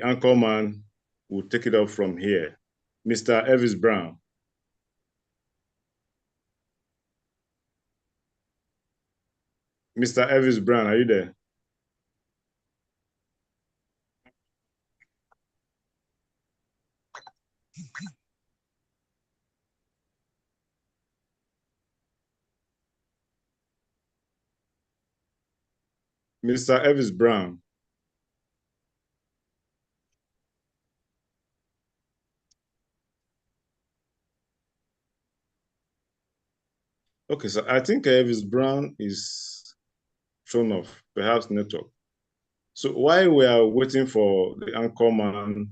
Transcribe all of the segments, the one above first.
Anchorman will take it up from here. Mr. Elvis Brown. Mr. Elvis Brown, are you there? Mr. Elvis Brown. Okay, so I think Elvis Brown is thrown off, perhaps network. So while we are waiting for the Anchorman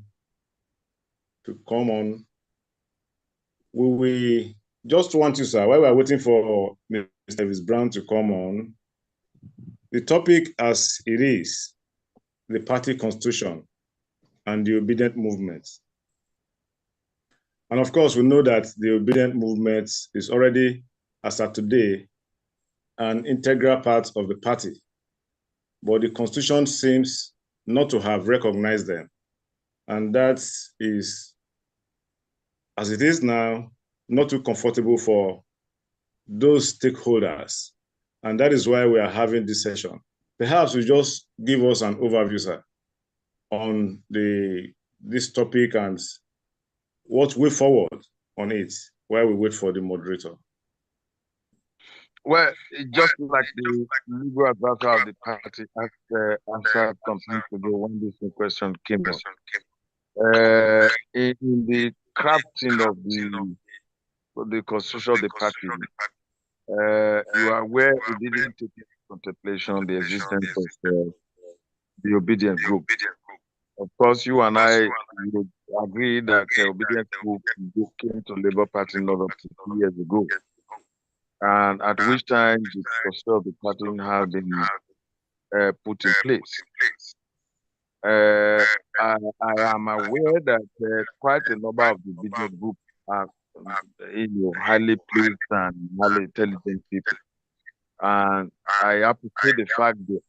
to come on, we just want you, sir, while we are waiting for Mr. Elvis Brown to come on, the topic as it is, the party constitution and the Obidient movement. And of course, we know that the Obidient movement is already, as of today, an integral part of the party. But the constitution seems not to have recognized them. And that is, as it is now, not too comfortable for those stakeholders. And that is why we are having this session. Perhaps you just give us an overview, sir, on this topic and what way forward on it while we wait for the moderator. Well, just like the legal advisor of the party answered something ago when this question came up. In the crafting of the constitution of the party, you are aware it didn't take into contemplation the existence of the Obidient group. Of course, you and I would agree that the Obidient group came to Labour Party not up to 2 years ago, and at which time the constitution of the party had been put in place. I am aware that quite a number of the Obidient group are highly placed and highly intelligent people. And I appreciate the fact that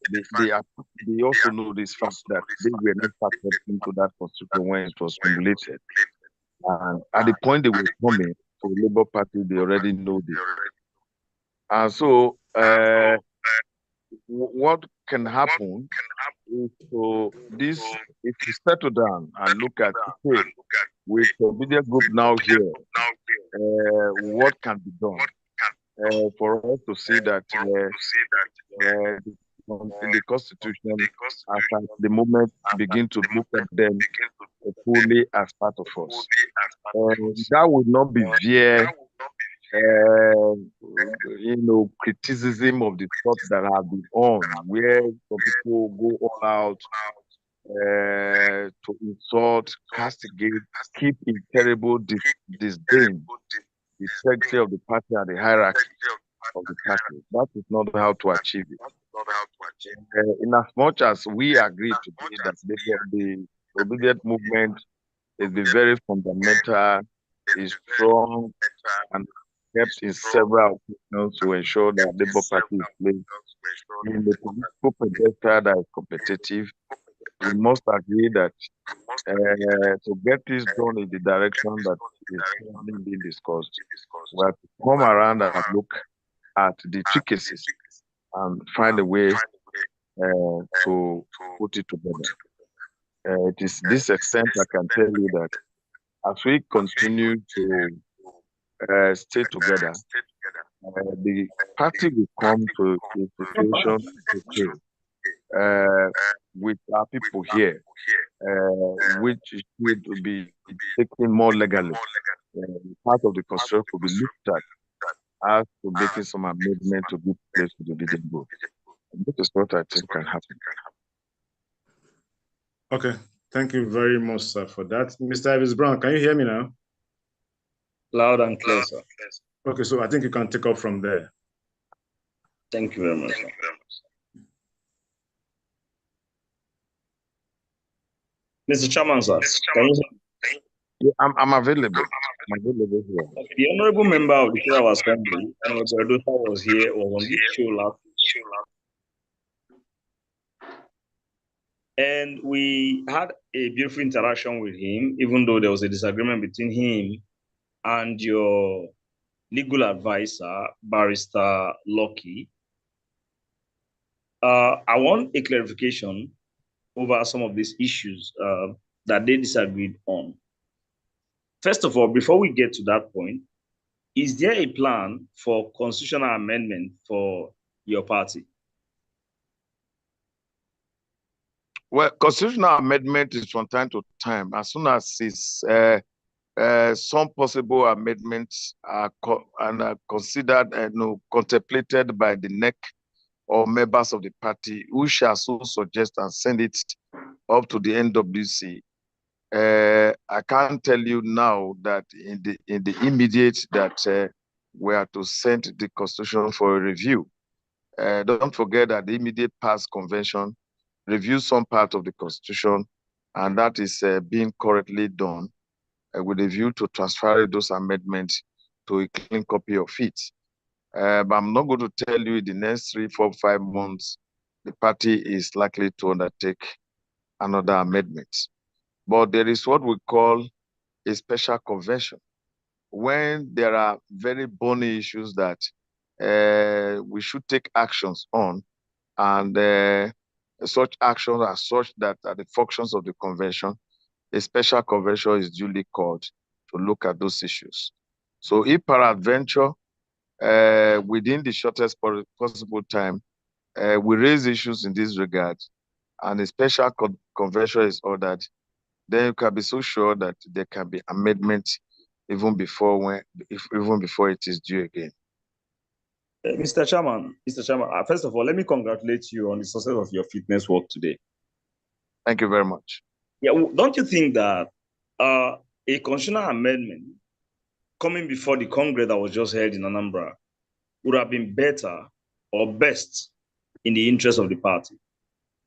they also know this fact that they were not factored into that constitution when it was formulated. And at the point they were coming to the Labour Party, they already know this. And so what can happen is if you settle down and look at, okay, with the Obidient group now here, what can be done? For us to see that the Constitution, as at the moment, begin to look at them fully as part of us. That would not be via, criticism of the thoughts that have been on, where some people go all out to insult, castigate, keep in terrible disdain the integrity of the party and the hierarchy of the party. That is not how to achieve it. In as much as we agree today that the Obidient movement is the very fundamental, is strong, and kept in several occasions to ensure that the Labour Party is placed in the political pedestal that is competitive. We must agree that to get this done in the direction that is currently being discussed, we have to come around and look at the intricacies and find a way to put it together. It is this extent I can tell you that as we continue to stay together, the party will come to a situation with our people here, which should be taken more legally. Part of the constitution will be looked at as to making some amendment to give place to the Obidient group. This is what I think can happen. Okay, thank you very much, sir, for that. Mr. Elvis Brown, can you hear me now? Loud and clear, sir. Okay, so I think you can take up from there. Thank you very much. Mr. Chairman, sir, can you hear me? Yeah, I'm available. I'm available here. Okay, the honorable member of the Federal Assembly, Honorable Edosa, was here, was on this show last week. And we had a beautiful interaction with him, even though there was a disagreement between him and your legal advisor, Barrister Lucky. I want a clarification over some of these issues that they disagreed on. First of all, before we get to that point, is there a plan for constitutional amendment for your party? Well, constitutional amendment is from time to time. As soon as it's some possible amendments are considered and contemplated by the NEC or members of the party, who shall so suggest and send it up to the NWC. I can't tell you now that in the immediate that we are to send the constitution for a review. Don't forget that the immediate past convention reviews some part of the constitution, and that is being currently done with a view to transfer those amendments to a clean copy of it. But I'm not going to tell you in the next 3, 4, 5 months, the party is likely to undertake another amendment. But there is what we call a special convention. When there are very burning issues that we should take actions on, and such actions are such that are the functions of the convention, a special convention is duly called to look at those issues. So if peradventure, within the shortest possible time, we raise issues in this regard, and a special convention is ordered, then you can be so sure that there can be amendments even before it is due again. Mr. Chairman, first of all, let me congratulate you on the success of your fitness work today. Thank you very much. Yeah, don't you think that a constitutional amendment coming before the Congress that was just held in Anambra would have been better or best in the interest of the party?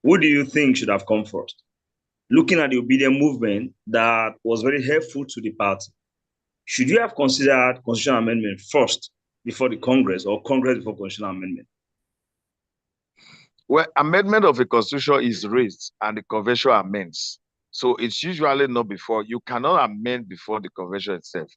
Who do you think should have come first? Looking at the Obidient movement that was very helpful to the party, should you have considered constitutional amendment first before the Congress, or Congress before constitutional amendment? Well, amendment of a constitution is raised and the convention amends. So it's usually not before. You cannot amend before the convention itself,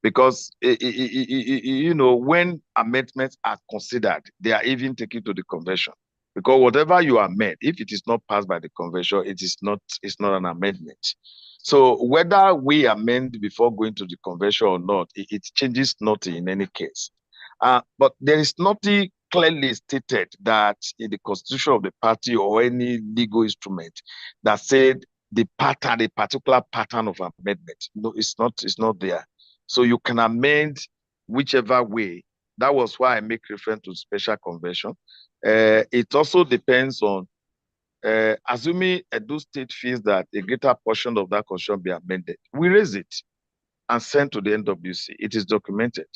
because when amendments are considered, they are even taken to the convention. Because whatever you amend, if it is not passed by the convention, it's not an amendment. So whether we amend before going to the convention or not, it changes nothing in any case. But there is nothing clearly stated that in the constitution of the party or any legal instrument that said the particular pattern of amendment. No, it's not there. So you can amend whichever way. That was why I make reference to special convention. It also depends on assuming Edo State feels that a greater portion of that constitution be amended. We raise it and send to the NWC. It is documented.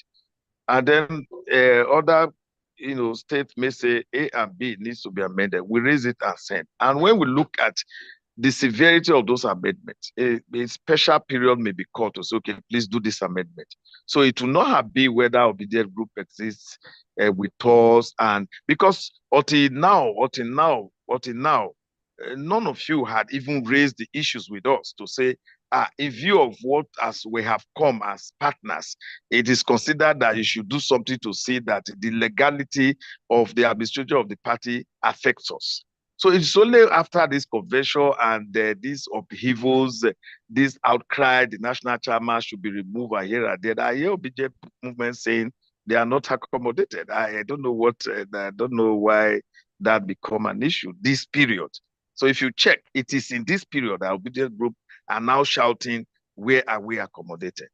And then other states may say A and B needs to be amended. We raise it and send. And when we look at the severity of those amendments, a special period may be called to say, okay, please do this amendment. So it will not have been whether Obidient group exists with us, and because until now, none of you had even raised the issues with us to say, in view of what as we have come as partners, it is considered that you should do something to see that the legality of the administration of the party affects us. So it's only after this convention and these upheavals, this outcry, the national chairman should be removed and here and there. I hear Obidient movement saying they are not accommodated. I don't know I don't know why that become an issue this period. So if you check, it is in this period that Obidient group are now shouting, where are we accommodated?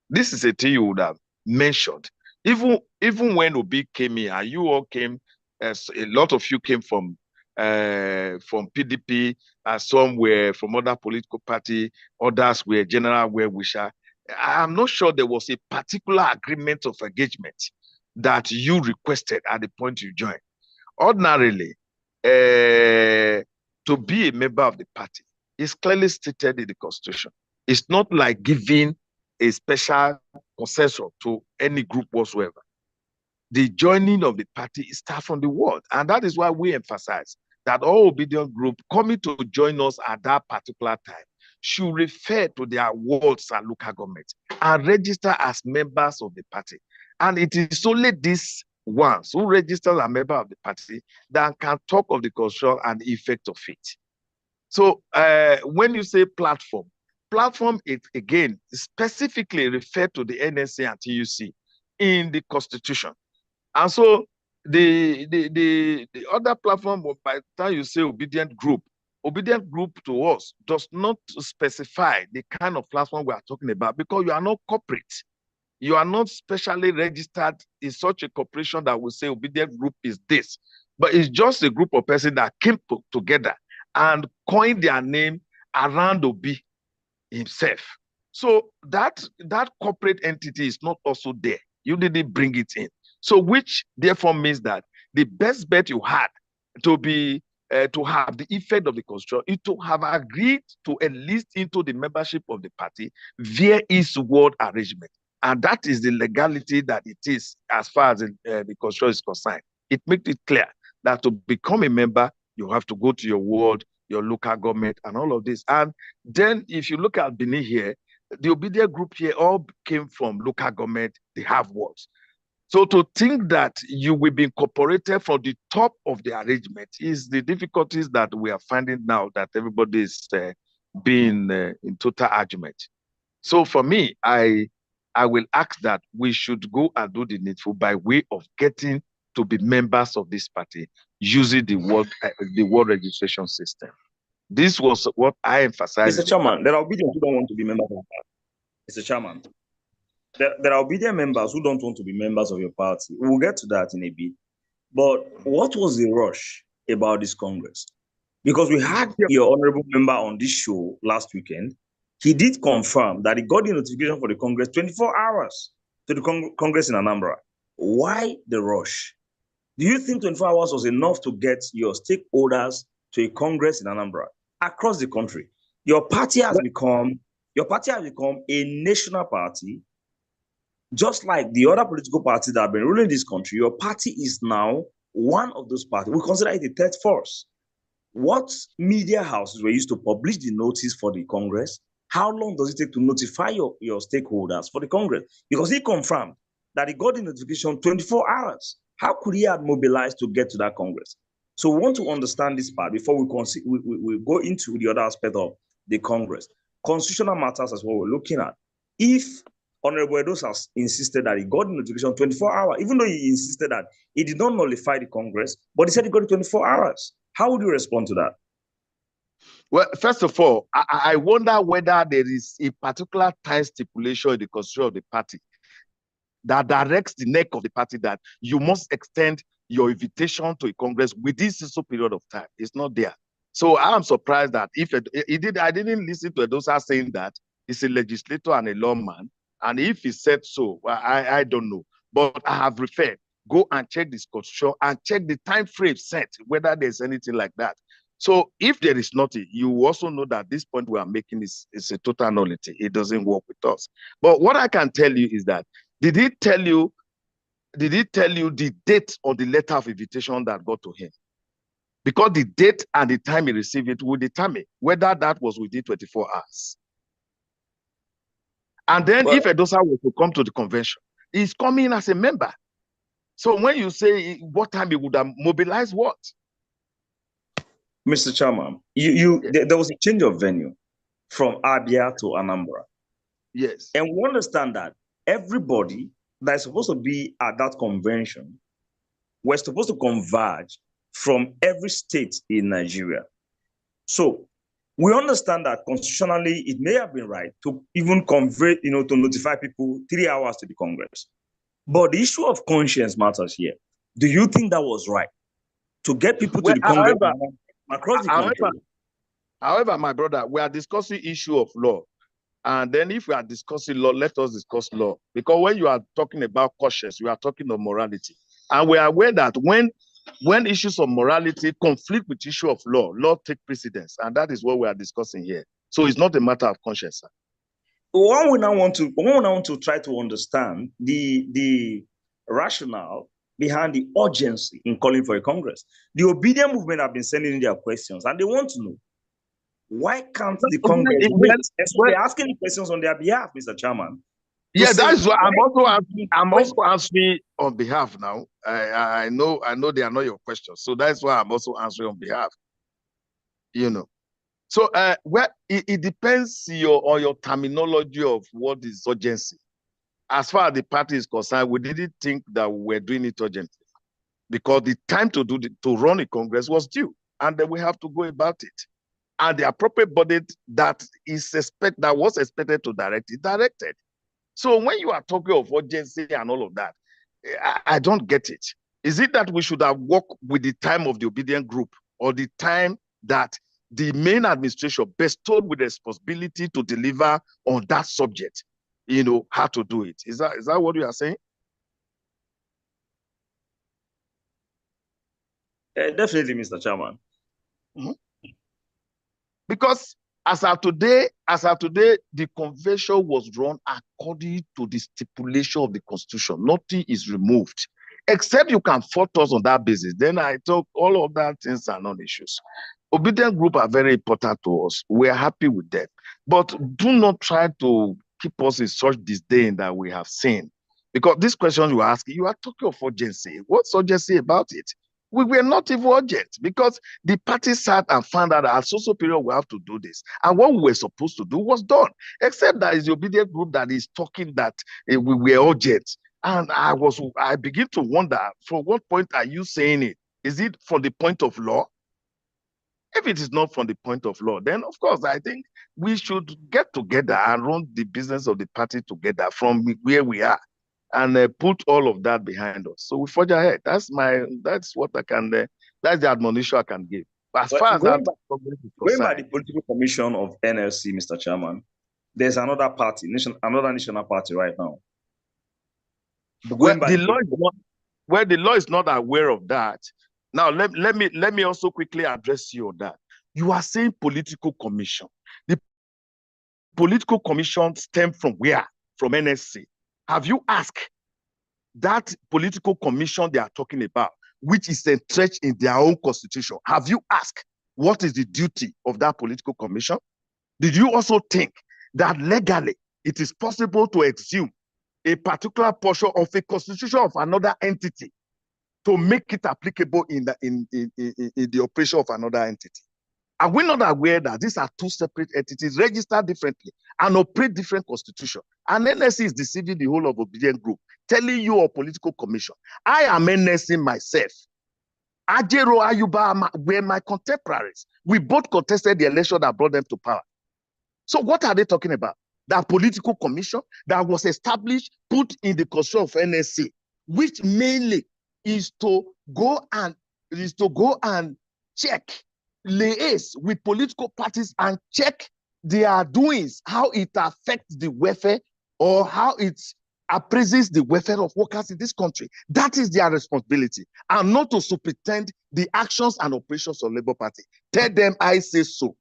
This is a thing you would have mentioned. Even when Obi came in and you all came, as a lot of you came from PDP, some were from other political party, others were general well-wisher. I'm not sure there was a particular agreement of engagement that you requested at the point you joined. Ordinarily, to be a member of the party is clearly stated in the Constitution. It's not like giving a special concession to any group whatsoever. The joining of the party is start from the word, and that is why we emphasize that all Obidient group coming to join us at that particular time should refer to their wards and local government and register as members of the party. And it is only these ones who register as member of the party that can talk of the constitution and the effect of it. So when you say platform is again specifically referred to the NSA and TUC in the Constitution. And so the other platform, by the time you say Obidient group to us does not specify the kind of platform we are talking about, because you are not corporate. You are not specially registered in such a corporation that will say Obidient group is this, but it's just a group of persons that came together and coined their name around Obi himself. So that corporate entity is not also there. You didn't bring it in. So which therefore means that the best bet you had to be to have the effect of the constitution is to have agreed to enlist into the membership of the party via its ward arrangement. And that is the legality that it is as far as the constitution is concerned. It makes it clear that to become a member, you have to go to your ward, your local government, and all of this. And then if you look at Benin here, the Obidient group here all came from local government, they have wards. So to think that you will be incorporated from the top of the arrangement is the difficulties that we are finding now that everybody is being in total argument. So for me, I will ask that we should go and do the needful by way of getting to be members of this party using the ward registration system. This was what I emphasized. Mr. Chairman, there are Obidient who don't want to be members of the party. Mr. Chairman, there are Obidient members who don't want to be members of your party. We'll get to that in a bit. But what was the rush about this Congress? Because we had your honorable member on this show last weekend. He did confirm that he got the notification for the Congress 24 hours to the Congress in Anambra. Why the rush? Do you think 24 hours was enough to get your stakeholders to a Congress in Anambra across the country? Your party has become a national party, just like the other political parties that have been ruling this country. Your party is now one of those parties. We consider it a third force. What media houses were used to publish the notice for the Congress? How long does it take to notify your stakeholders for the Congress? Because he confirmed that he got the notification 24 hours. How could he have mobilized to get to that Congress? So we want to understand this part before we go into the other aspect of the Congress. Constitutional matters is what we're looking at. If Honorable Edos has insisted that he got the notification 24 hours, even though he insisted that he did not nullify the Congress, but he said he got it 24 hours. How would you respond to that? Well, first of all, I wonder whether there is a particular time stipulation in the constitution of the party that directs the neck of the party that you must extend your invitation to a Congress within a period of time. It's not there. So I'm surprised that I didn't listen to Edosa saying that he's a legislator and a lawman. And if he said so, well, I don't know. But I have referred, go and check this constitution and check the time frame set, whether there's anything like that. So if there is nothing, you also know that this point we are making is a total nullity. It doesn't work with us. But what I can tell you is that, did he tell you the date or the letter of invitation that got to him? Because the date and the time he received it will determine whether that was within 24 hours. And then if Edosa was to come to the convention, he's coming as a member. So when you say what time he would have mobilized what? Mr. Chairman, there was a change of venue from Abure to Anambra. Yes. And we understand that everybody that is supposed to be at that convention were supposed to converge from every state in Nigeria. So we understand that constitutionally it may have been right to even convert, to notify people 3 hours to the Congress. But the issue of conscience matters here. Do you think that was right to get people to the Congress across the country? However, my brother, we are discussing issue of law. And then if we are discussing law, let us discuss law. Because when you are talking about conscience, you are talking of morality. And we are aware that when issues of morality conflict with issue of law take precedence. And that is what we are discussing here. So it's not a matter of conscience, sir. One we now want to try to understand the rationale behind the urgency in calling for a Congress. The Obidient movement have been sending in their questions, and they want to know, why can't the Congress wait? And so they're asking questions on their behalf, Mr. Chairman. Yeah, that's what I'm also asking. I'm also answering on behalf now. I know they are not your questions, so that's why I'm also answering on behalf. You know, so it depends on your terminology of what is urgency. As far as the party is concerned, we didn't think that we were doing it urgently because the time to run a Congress was due, and then we have to go about it. And the appropriate body that was expected to direct it directed. So when you are talking of urgency and all of that, I don't get it. Is it that we should have worked with the time of the Obidient group or the time that the main administration bestowed with the responsibility to deliver on that subject, how to do it? Is that what you are saying? Definitely, Mr. Chairman. Mm-hmm. Because as of today, the convention was run according to the stipulation of the Constitution. Nothing is removed, except you can fault us on that basis. Then I talk all of that things are non issues. Obidient group are very important to us. We are happy with them, but do not try to keep us in such disdain that we have seen. Because this question you are asking, you are talking of urgency. What's urgency about it? We were not even urgent because the party sat and found out that at so period we have to do this. And what we were supposed to do was done, except that it's the Obidient group that is talking that we were urgent. And I begin to wonder, from what point are you saying it? Is it from the point of law? If it is not from the point of law, then of course, I think we should get together and run the business of the party together from where we are. And put all of that behind us. So we forge ahead. That's what I can. That's the admonition I can give. But as far as that going by the political commission of NLC, Mr. Chairman, there's another party, another national party right now. Well, the law is not aware of that. Now let me also quickly address you on that. You are saying political commission. The political commission stemmed from where? From NSC. Have you asked that political commission they are talking about, which is entrenched in their own constitution? Have you asked what is the duty of that political commission? Did you also think that legally it is possible to exhume a particular portion of a constitution of another entity to make it applicable in the operation of another entity? Are we not aware that these are two separate entities registered differently and operate different constitutions? And NSC is deceiving the whole of Obidient group, telling you a political commission. I am NSC myself. Ajero, Ayuba were my contemporaries. We both contested the election that brought them to power. So what are they talking about? That political commission that was established, put in the control of NSC, which mainly is to go and check, liaise with political parties and check their doings, how it affects the welfare or how it appraises the welfare of workers in this country. That is their responsibility, and not to superintend the actions and operations of Labour Party. Tell them I say so.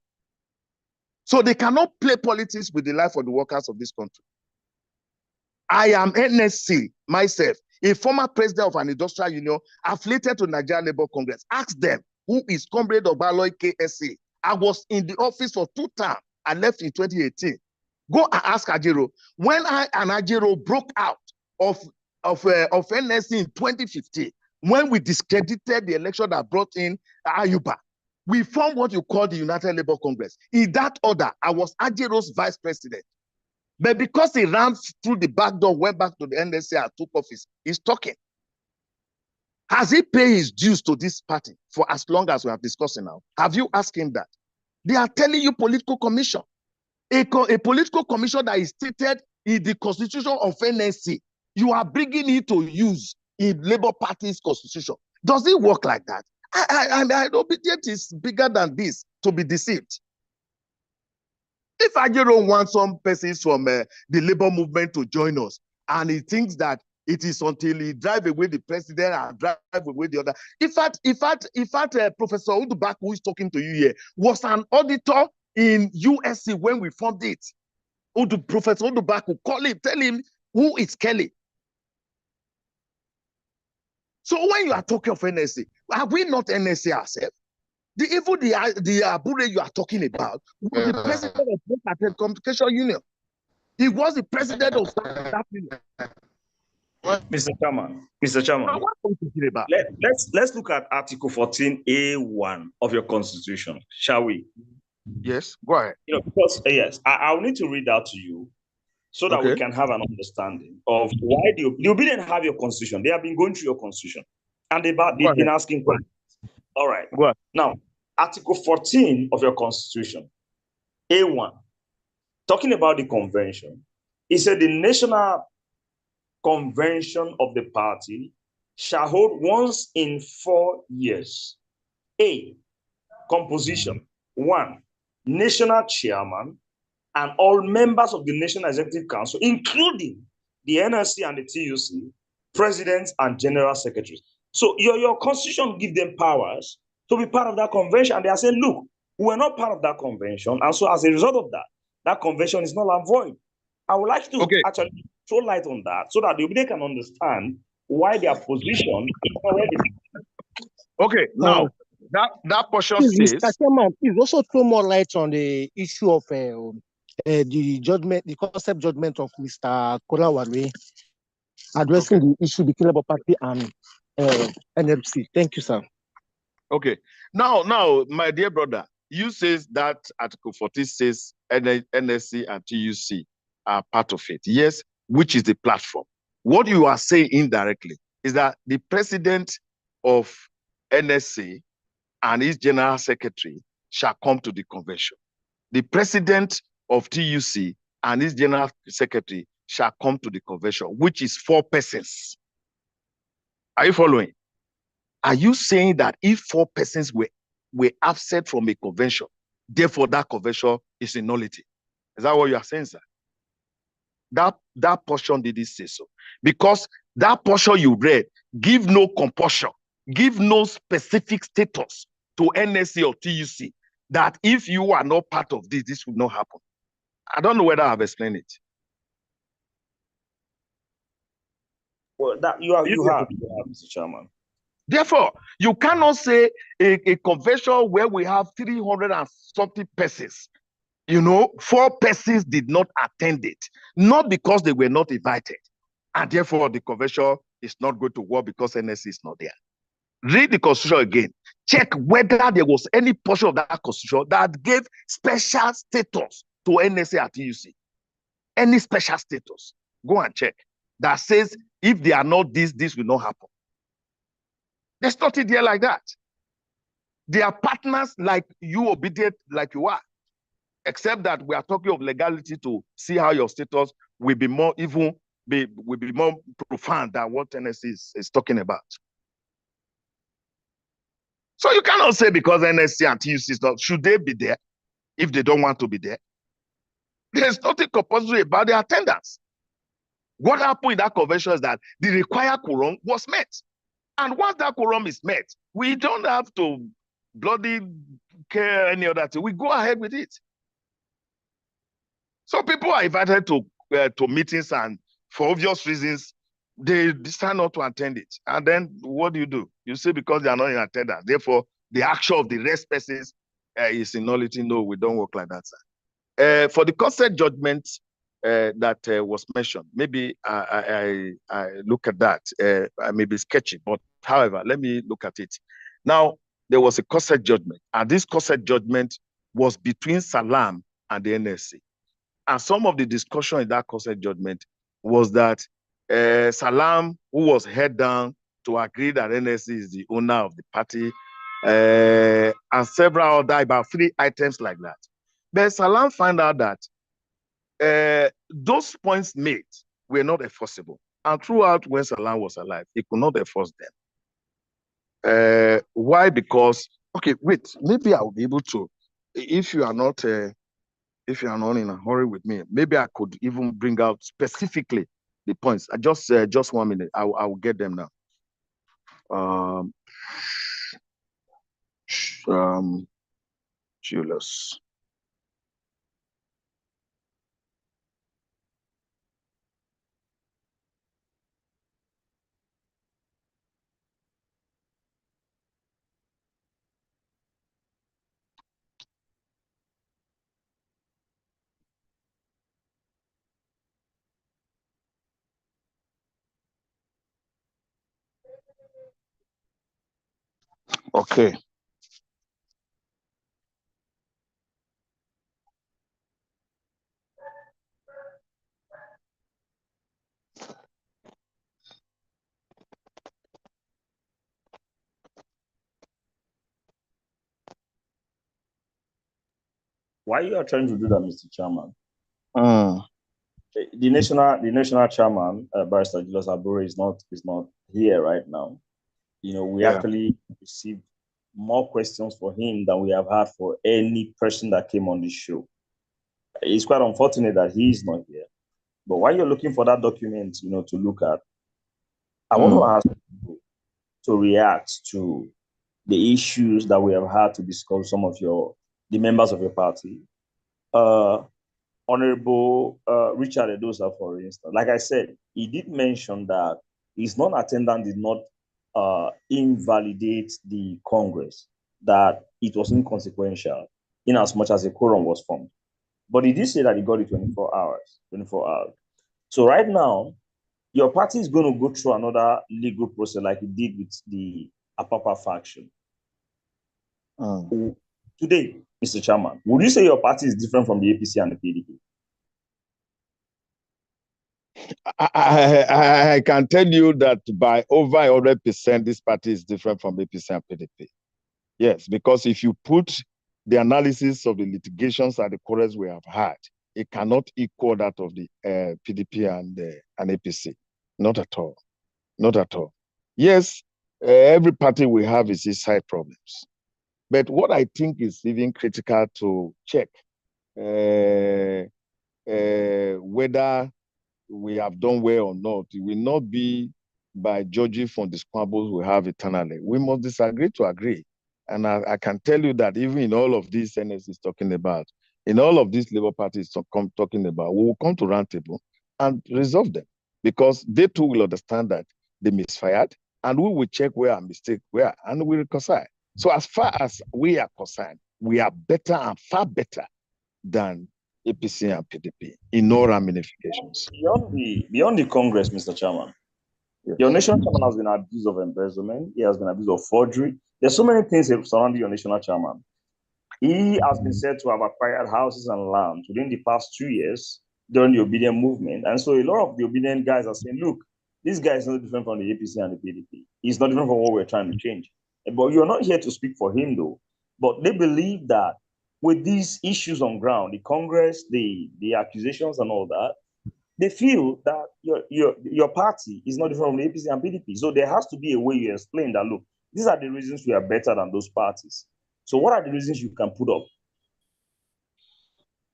So they cannot play politics with the life of the workers of this country. I am NSC myself, a former president of an industrial union affiliated to Nigeria Labour Congress. Ask them, who is Comrade Ogbaloi KSA? I was in the office for 2 terms. I left in 2018. Go and ask Ajero. When I and Ajero broke out of NSC in 2015, when we discredited the election that brought in Ayuba, we formed what you call the United Labour Congress. In that order, I was Ajero's vice president. But because he ran through the back door, went back to the NSC and took office, he's talking. Has he paid his dues to this party for as long as we are discussing now? Have you asked him that? They are telling you political commission. A political commission that is stated in the constitution of NSC. You are bringing it to use in Labour Party's constitution. Does it work like that? Obidient is bigger than this to be deceived. If Ajero wants some persons from the Labour movement to join us, and he thinks that it is until he drive away the president and drive away the other. In fact, Professor Udubak, who is talking to you here, was an auditor in USC when we formed it. Professor Udubak will call him, tell him who is Kelly. So when you are talking of NSA, are we not NSA ourselves? Even the Abure you are talking about was the president of the Communication Union. He was the president of that union. Mr. Chairman, Now, what are we talking about? let's look at Article 14A1 of your Constitution, shall we? Yes, go ahead. Because yes, I'll need to read that to you so that we can have an understanding of why the Obidient have your Constitution. They have been going through your Constitution, and they've been asking questions. All right. Now, Article 14 of your Constitution, A1, talking about the convention, it said the National Convention of the party shall hold once in 4 years. A, composition. 1, national chairman and all members of the National Executive Council, including the NLC and the TUC, presidents and general secretaries. So your constitution gives them powers to be part of that convention. And they are saying, look, we're not part of that convention. And so as a result of that, that convention is null and void. I would like to actually throw light on that so that they can understand why their position is already. Okay, now that portion please, says. Mr. Chairman, please also throw more light on the issue of the judgment, the concept judgment of Mr. Kolawale addressing the issue between Labour Party and NLC. Thank you, sir. Okay. Now, my dear brother, you says that Article 14 says NSC and TUC are part of it. Yes, which is the platform. What you are saying indirectly is that the president of NSC and his general secretary shall come to the convention. The president of TUC and his general secretary shall come to the convention, which is 4 persons. Are you following? Are you saying that if 4 persons were absent from a convention, therefore that convention is a nullity? Is that what you are saying, sir? That portion didn't say so. Because that portion you read give no compulsion, give no specific status to NSC or TUC that if you are not part of this, this will not happen. I don't know whether I've explained it. Well, that you have, Mr. Chairman. Therefore, you cannot say a convention where we have 300 and something persons, 4 persons did not attend it, not because they were not invited, and therefore the convention is not going to work because NSC is not there. Read the Constitution again. Check whether there was any portion of that Constitution that gave special status to NSA at TUC. Any special status. Go and check. That says if they are not this will not happen. There's nothing there like that. They are partners like you, Obidient, like you are. Except that we are talking of legality to see how your status will be more will be more profound than what NSC is talking about. So you cannot say because NSC and TUC is not, should they be there if they don't want to be there? There's nothing compulsory about their attendance. What happened in that convention is that the required quorum was met. And once that quorum is met, we don't have to bloody care any other thing. We go ahead with it. So people are invited to meetings, and for obvious reasons, they decide not to attend it. And then what do? You say because they are not in attendance, therefore the action of the rest persons is in nullity. No, we don't work like that, sir. For the consent judgment that was mentioned, maybe I look at that. I may be sketchy, but however, let me look at it. Now, there was a consent judgment, and this consent judgment was between Salam and the NSC. And some of the discussion in that consent judgment was that Salam, who was head down to agree that NSC is the owner of the party, and several other, about 3 items like that. But Salam found out that those points made were not enforceable. And throughout when Salam was alive, he could not enforce them. Why? Because, okay, wait, maybe I'll be able to, if you are not in a hurry with me, maybe I could even bring out specifically the points. Just 1 minute. I will get them now. Julius. Okay. Why you are trying to do that, Mr. Chairman? Mm. The national chairman, Barrister Julius Abure, is not here right now. You know, we actually received more questions for him than we have had for any person that came on the show. It's quite unfortunate that he is not here. But while you're looking for that document, you know, to look at, I want to ask you to react to the issues that we have had to discuss some of the members of your party. Honorable Richard Edosa, for instance, like I said, he did mention that his non-attendance did not invalidate the Congress, that it was inconsequential in as much as a quorum was formed. But he did say that he got it 24 hours. So right now, your party is going to go through another legal process like it did with the Apapa faction. Today, Mr. Chairman, would you say your party is different from the APC and the PDP? I can tell you that by over 100%, this party is different from APC and PDP. Yes, because if you put the analysis of the litigations and the quarrels we have had, it cannot equal that of the PDP and APC. Not at all. Not at all. Yes, every party we have is its side problems. But what I think is even critical to check whether we have done well or not, it will not be by judging from the squabbles we have eternally. We must disagree to agree. And I can tell you that even in all of these NS is talking about, in all of these Labour parties talking about, we will come to round table and resolve them, because they too will understand that they misfired, and we will check where our mistakes were and we reconcile. So as far as we are concerned, we are better and far better than APC and PDP in all ramifications. Beyond the Congress, Mr. Chairman, yes. Your national chairman has been accused of embezzlement. He has been accused of forgery. There's so many things surrounding your national chairman. He has been said to have acquired houses and land within the past 2 years during the Obidient movement. And so a lot of the Obidient guys are saying, look, this guy is not different from the APC and the PDP. He's not different from what we're trying to change. But you're not here to speak for him, though. But they believe that with these issues on ground, the Congress, the accusations and all that, they feel that your party is not different from the APC and PDP. So there has to be a way you explain that, look, these are the reasons we are better than those parties. So what are the reasons you can put up?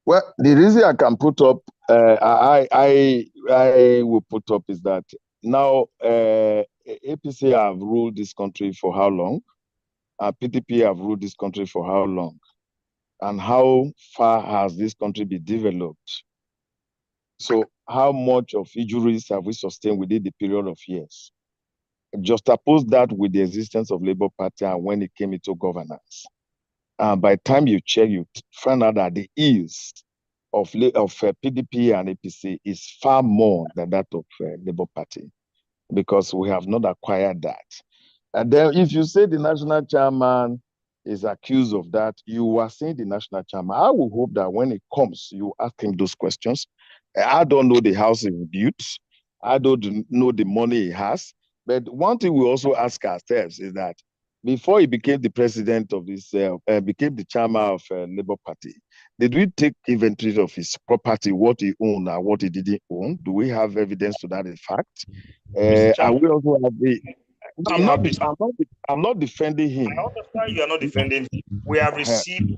Well, the reason I can put up, I will put up is that now APC have ruled this country for how long? PDP have ruled this country for how long? And how far has this country been developed? So how much of injuries have we sustained within the period of years? Juxtapose that with the existence of Labour Party and when it came into governance. By the time you check, you find out that the ease of PDP and APC is far more than that of Labour Party, because we have not acquired that. And then if you say the national chairman is accused of that, you are saying the national chairman. I will hope that when it comes, you ask him those questions. I don't know the house he built. I don't know the money he has. But one thing we also ask ourselves is that before he became the president of this, became the chairman of Labour Party, did we take inventory of his property, what he owned and what he didn't own? Do we have evidence to that fact? And we also have the... I'm not defending him. I understand you are not defending him. We have received,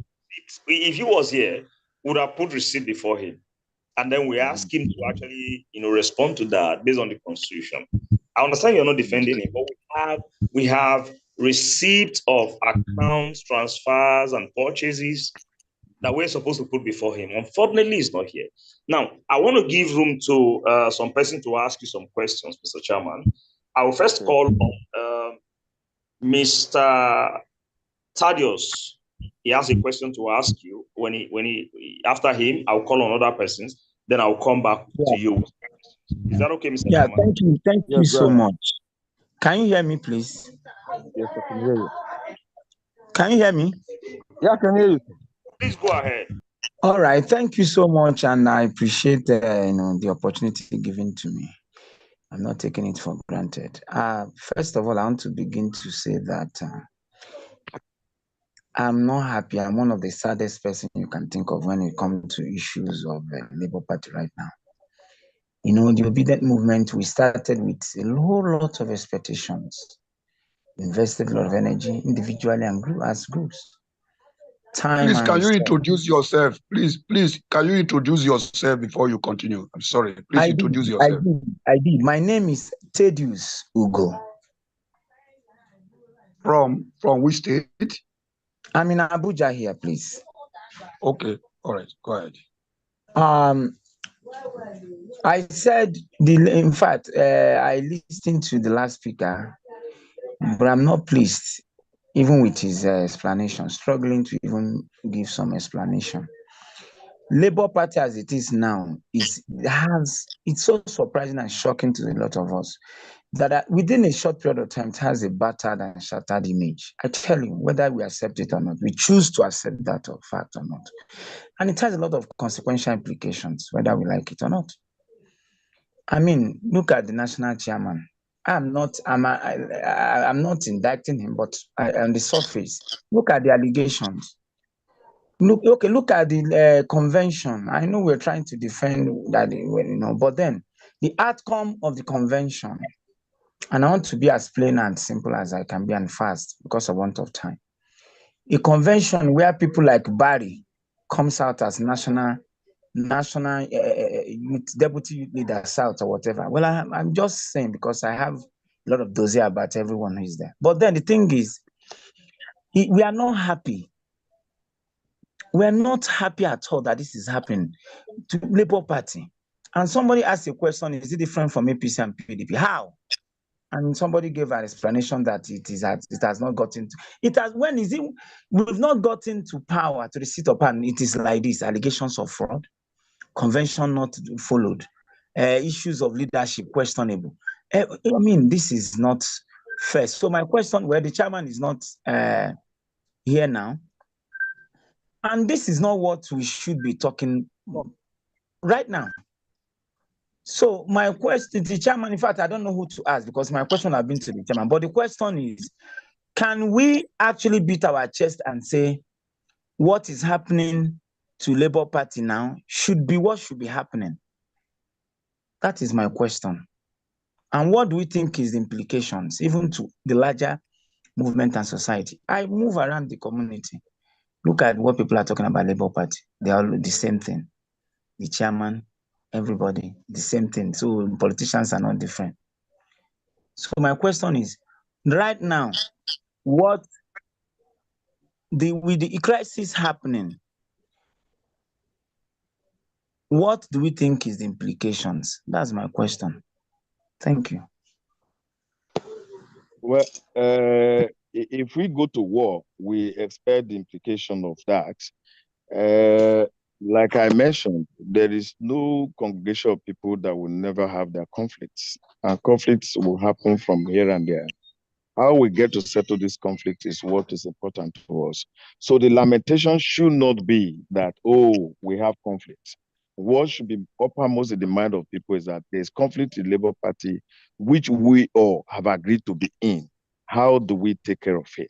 if he was here, we would have put receipt before him. And then we ask him to actually, respond to that based on the Constitution. I understand you're not defending him, but we have receipts of accounts, transfers, and purchases that we're supposed to put before him. Unfortunately, he's not here. Now, I want to give room to some person to ask you some questions, Mr. Chairman. I will first call on Mr. Thaddeus. He has a question to ask you. After him, I'll call on other persons. Then I'll come back to you. Is that okay, Mr. Chairman? Thank you so much. Can you hear me, please? Yes, I can hear you. Can you hear me? Yeah, I can hear you. Please go ahead. All right. Thank you so much, and I appreciate the opportunity given to me. I'm not taking it for granted. First of all, I want to begin to say that I'm not happy. I'm one of the saddest person you can think of when it comes to issues of Labour Party right now. You know, the Obidient movement, we started with a whole lot of expectations, invested a lot of energy individually and grew as groups. Please, can you introduce yourself? Please, can you introduce yourself before you continue? I'm sorry. Please introduce yourself. I did. My name is Julius Ugo. From which state? I'm in Abuja here, please. Okay. All right. Go ahead. I said, in fact, I listened to the last speaker, but I'm not pleased, even with his explanation, struggling to even give some explanation. Labour Party as it is now, it's so surprising and shocking to a lot of us that within a short period of time, it has a battered and shattered image. I tell you, whether we accept it or not, we choose to accept that fact or not. And it has a lot of consequential implications, whether we like it or not. I mean, look at the national chairman. I'm not indicting him, but on the surface, look at the allegations. Look at the convention. I know we're trying to defend that, but then the outcome of the convention, and I want to be as plain and simple as I can be and fast because of want of time. A convention where people like Barr comes out as national deputy leader South or whatever. Well, I'm just saying because I have a lot of dossier about everyone who is there. But then the thing is, we are not happy. We are not happy at all that this is happening to Labour Party. And somebody asked a question, is it different from APC and PDP? How? And somebody gave an explanation that it has not gotten to, it has, when is it, we've not gotten to power, to the seat of power, it is like this, allegations of fraud, convention not followed, issues of leadership questionable. I mean, this is not fair. So my question, where the chairman is not here now, and this is not what we should be talking right now. So my question, the chairman, in fact, I don't know who to ask because my question has been to the chairman, but the question is, can we actually beat our chest and say what is happening to Labour Party now should be what should be happening? That is my question. And what do we think is the implications, even to the larger movement and society? I move around the community. Look at what people are talking about Labour Party. They are all the same thing. The chairman, everybody, the same thing. So politicians are not different. So my question is, right now, with the crisis happening, what do we think is the implications? That's my question. Thank you. Well, if we go to war, we expect the implication of that. Like I mentioned, there is no congregation of people that will never have their conflicts, and conflicts will happen from here and there. How we get to settle this conflict is what is important to us. So the lamentation should not be that, oh, we have conflicts. What should be uppermost in the mind of people is that there's conflict in the Labour Party, which we all have agreed to be in. How do we take care of it?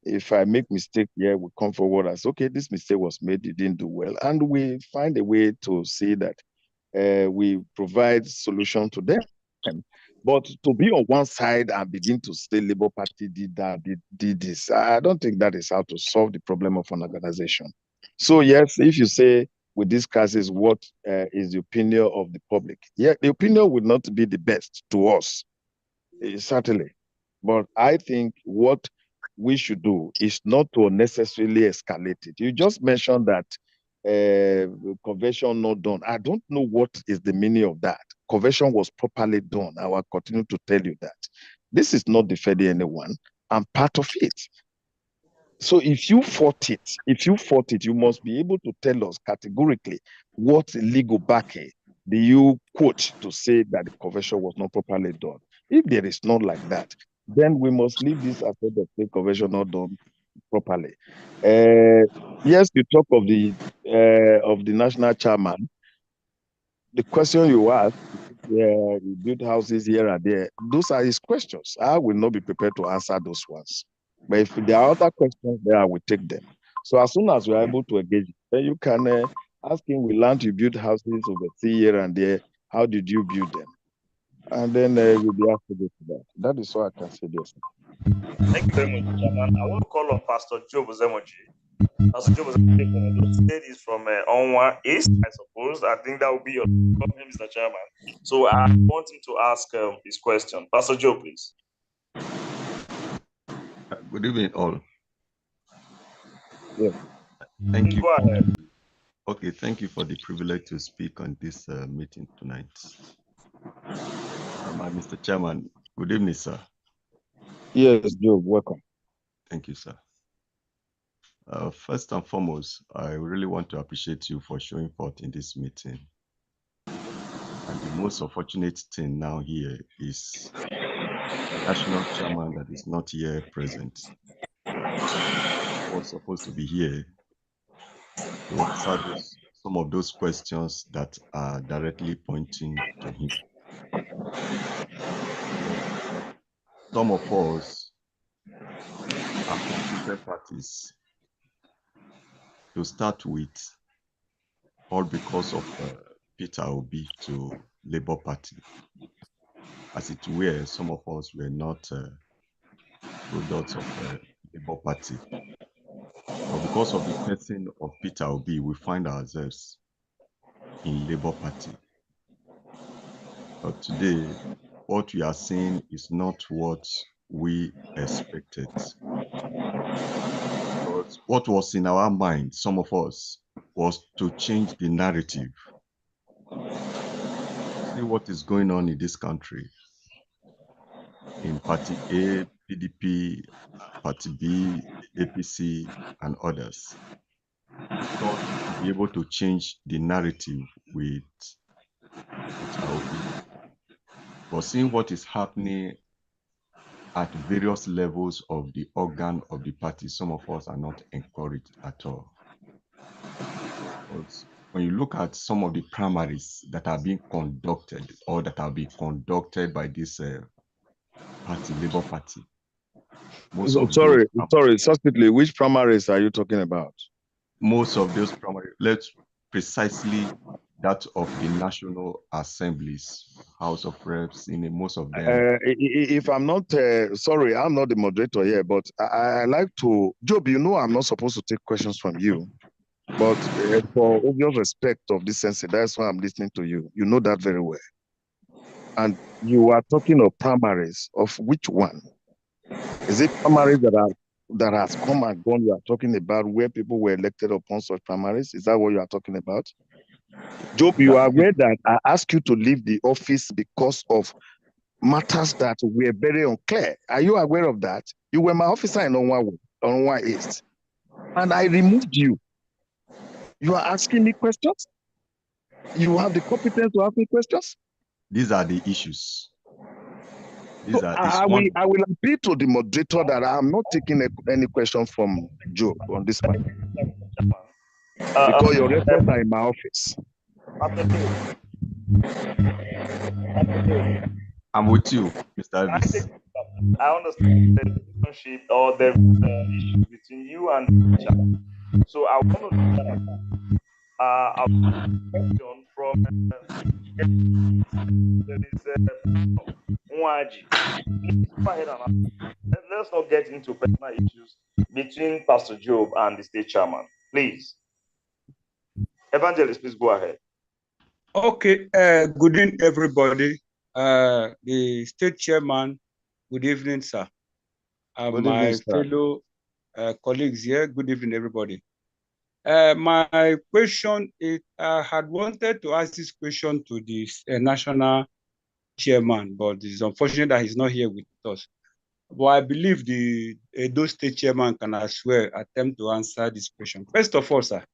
If I make mistake here, we come forward as, okay, this mistake was made, it didn't do well. And we find a way to see that we provide solution to them. But to be on one side and begin to say Labour Party did that, did this, I don't think that is how to solve the problem of an organization. So yes, if you say with these cases, what is the opinion of the public? Yeah, the opinion would not be the best to us, certainly. But I think what we should do is not to unnecessarily escalate it. You just mentioned that convention not done. I don't know what is the meaning of that. Convention was properly done. I will continue to tell you that. This is not defending anyone. I'm part of it. So if you fought it, you must be able to tell us categorically what legal backing do you quote to say that the convention was not properly done. If there is not like that, then we must leave this aspect of the convention not done properly. Yes, you talk of the national chairman. The question you asked, he built houses here and there. Those are his questions. I will not be prepared to answer those ones. But if there are other questions there, I will take them. So as soon as we are able to engage, then you can ask him, we learned you build houses overseas here and there. How did you build them? And then we'll be asked to go to that. That is all I can say this. Thank you very much, Chairman. I want to call on Pastor Job Zemoji. Pastor Job Zemoji is from Onwa East, I suppose. I think that will be your problem, Mr. Chairman. So I want him to ask his question. Pastor Job, please. Good evening, all. Yeah. Thank you. Go ahead. Okay, thank you for the privilege to speak on this meeting tonight. Mr. Chairman, good evening, sir. Yes, Job, welcome. Thank you, sir. First and foremost, I really want to appreciate you for showing forth in this meeting. And the most unfortunate thing now here is the national chairman that is not here present. Was supposed to be here to answer some of those questions that are directly pointing to him. Some of us are from different parties. To start with, all because of Peter Obi to Labour Party. As it were, some of us were not products of Labour Party. But because of the person of Peter Obi, we find ourselves in Labour Party. But today, what we are seeing is not what we expected. But what was in our mind, some of us, was to change the narrative. See what is going on in this country. In Party A, PDP, Party B, APC, and others. Thought to be able to change the narrative with Obi. But seeing what is happening at various levels of the organ of the party, some of us are not encouraged at all. But when you look at some of the primaries that are being conducted or that are being conducted by this party, Labour Party. Sorry, substitutely, which primaries are you talking about? Most of those primaries, let's precisely that of the National Assemblies, House of Reps, in most of them. If I'm not, sorry, I'm not the moderator here, but I like to, Job, you know I'm not supposed to take questions from you, but for obvious respect of this sense, that's why I'm listening to you. You know that very well. And you are talking of primaries, of which one? Is it primaries that has come and gone you are talking about, where people were elected upon such primaries? Is that what you are talking about? Job, you are aware that I asked you to leave the office because of matters that were very unclear. Are you aware of that? You were my officer in Onwa East, and I removed you. You are asking me questions? You have the competence to ask me questions? These are the issues. So I will appeal to the moderator that I am not taking any question from Job on this matter. Because your records are in my office. I'm with you, Mr. Elvis. I understand the relationship or the issue between you and the chairman. So I want to a question from Nwaji. Please go ahead and let's not get into personal issues between Pastor Job and the state chairman. Please. Evangelist, please go ahead. Okay, good evening, everybody. The state chairman, good evening, sir. My fellow colleagues here, good evening, everybody. My question is, I had wanted to ask this question to the national chairman, but it's unfortunate that he's not here with us. But I believe the EDO state chairman can as well attempt to answer this question. First of all, sir,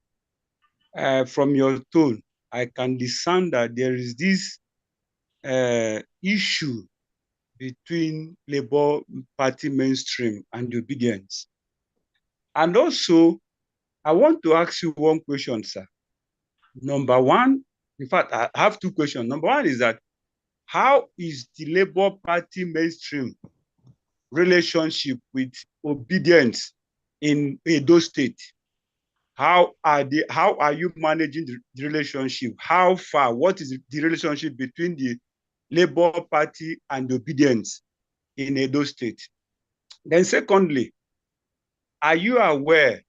from your tone, I can discern that there is this issue between Labour Party mainstream and the Obidient. And also, I want to ask you one question, sir. Number one, in fact, I have two questions. Number one is that how is the Labour Party mainstream relationship with Obidient in Edo State? How are you managing the relationship? How far? What is the relationship between the Labour Party and Obidient in Edo State? Then secondly, are you aware,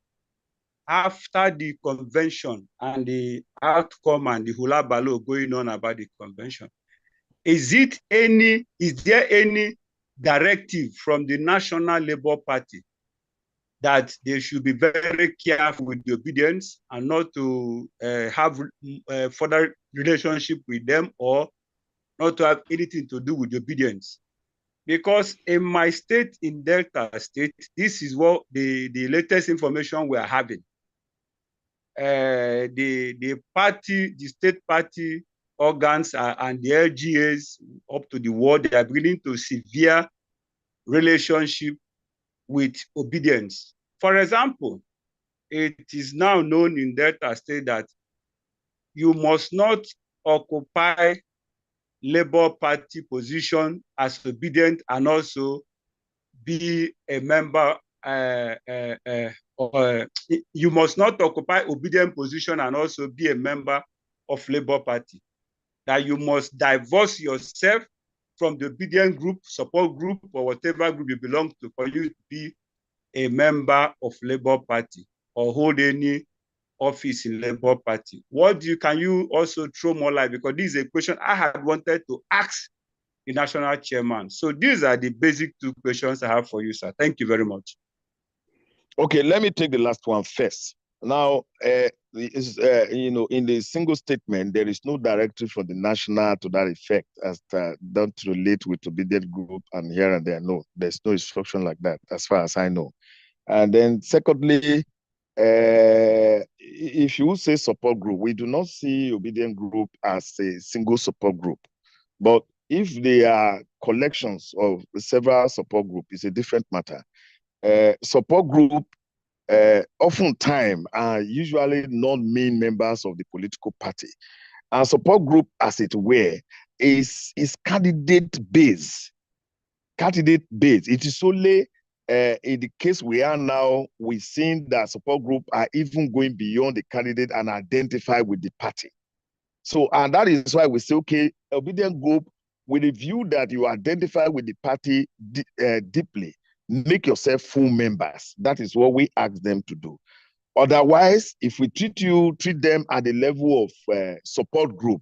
after the convention and the outcome and the hula baloo going on about the convention, is there any directive from the National Labour Party that they should be very careful with the Obedience and not to have further relationship with them, or not to have anything to do with the Obedience? Because in my state, in Delta State, this is what the latest information we are having. The state party organs and the LGAs up to the world, they are beginning to severe relationship with Obedience. For example, it is now known in Delta State that you must not occupy Labour Party position as Obedient and also be a member, you must not occupy Obedient position and also be a member of Labour Party. That you must divorce yourself from the Obedient group, support group, or whatever group you belong to for you to be a member of Labour Party or hold any office in Labour Party. Can you also throw more light? Because this is a question I had wanted to ask the national chairman. So these are the basic two questions I have for you, sir. Thank you very much. Okay, let me take the last one first. Now, in the single statement, there is no directive from the national to that effect as don't relate with Obidient group and here and there. No, there's no instruction like that, as far as I know. And then secondly, if you say support group, we do not see Obidient group as a single support group. But if they are collections of several support groups, it's a different matter. Support group oftentimes are usually non-main members of the political party. And support group, as it were, is candidate-based. Candidate-based. It is only in the case we are now, we've seen that support group are even going beyond the candidate and identify with the party. So, and that is why we say, okay, Obidient group, with a view that you identify with the party deeply, make yourself full members. That is what we ask them to do. Otherwise, if we treat them at the level of support group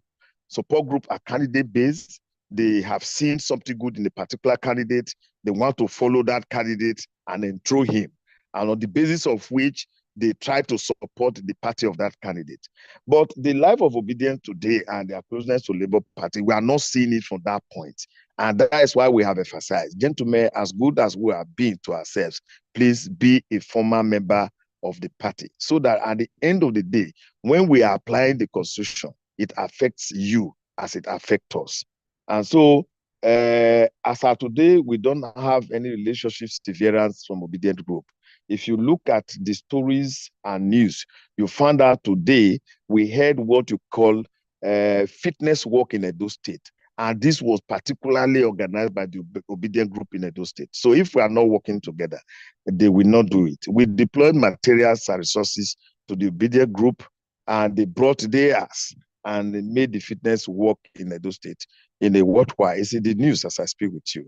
are candidate-based. They have seen something good in a particular candidate. They want to follow that candidate and then throw him. And on the basis of which they try to support the party of that candidate. But the life of Obidient today and their closeness to Labour Party, we are not seeing it from that point. And that is why we have emphasized, gentlemen, as good as we have been to ourselves, please be a former member of the party, so that at the end of the day, when we are applying the constitution, it affects you as it affects us. And so, as of today, we don't have any relationship severance from Obidient group. If you look at the stories and news, you found out today we had what you call fitness walk in Edo State. And this was particularly organized by the Obidient group in Edo State. So if we are not working together, they will not do it. We deployed materials and resources to the Obidient group, and they brought theirs and they made the fitness walk in Edo State in a worthwhile. It's in the news as I speak with you.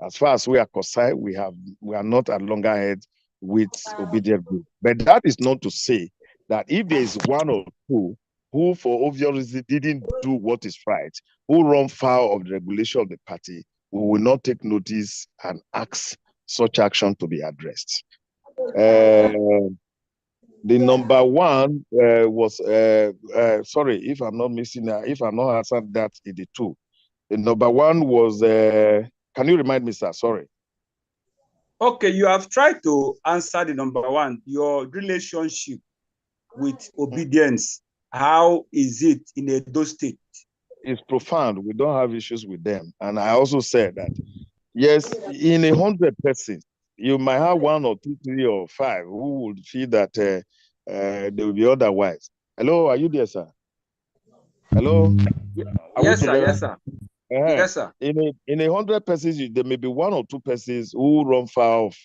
As far as we are concerned, we are not at loggerheads with Obidient group. But that is not to say that if there is one or two who, for obvious reasons, didn't do what is right, who run foul of the regulation of the party, we will not take notice and ask such action to be addressed. The number one was, sorry, if I'm not missing, if I'm not answered that in the two. The number one was, can you remind me, sir? Sorry. Okay, you have tried to answer the number one, your relationship with Obedience. How is it in Edo State? It's profound. We don't have issues with them. And I also said that, yes, in 100 persons, you might have 1 or 2, 3 or 5 who would feel that they will be otherwise. Hello, are you there, sir? Hello? Yes, sir. Yes, sir. Yes, sir. In 100 persons, there may be 1 or 2 persons who run foul of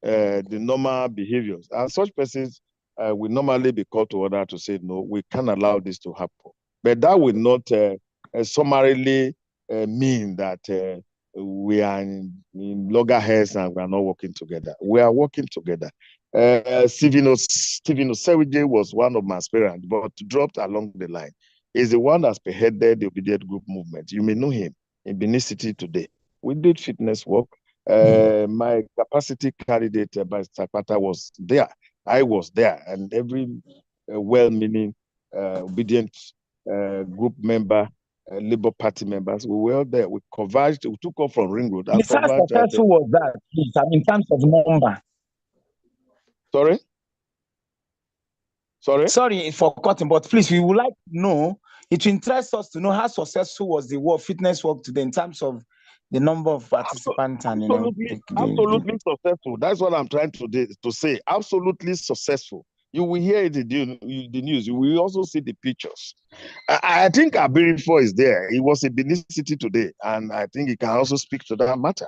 the normal behaviors. And such persons will normally be called to order to say, no, we can't allow this to happen. But that will not summarily mean that we are in loggerheads and we are not working together. We are working together. Stephen Osewije was one of my aspirants, but dropped along the line. He's the one that spearheaded the Obidient group movement. You may know him in Benin City today. We did fitness work. My capacity candidate by Zapata was there. I was there, and every well-meaning Obidient group member, Labour Party members, we were there. We converged. We took off from Ring Road. How successful was that, please? I mean, in terms of number. Sorry? Sorry for cutting, but please, we would like to know, it interests us to know how successful was the fitness work today in terms of the number of participants and absolutely successful. That's what I'm trying to say. Absolutely successful. You will hear it in the news. You will also see the pictures. I think Abure is there. He was in Benin City today, and I think he can also speak to that matter.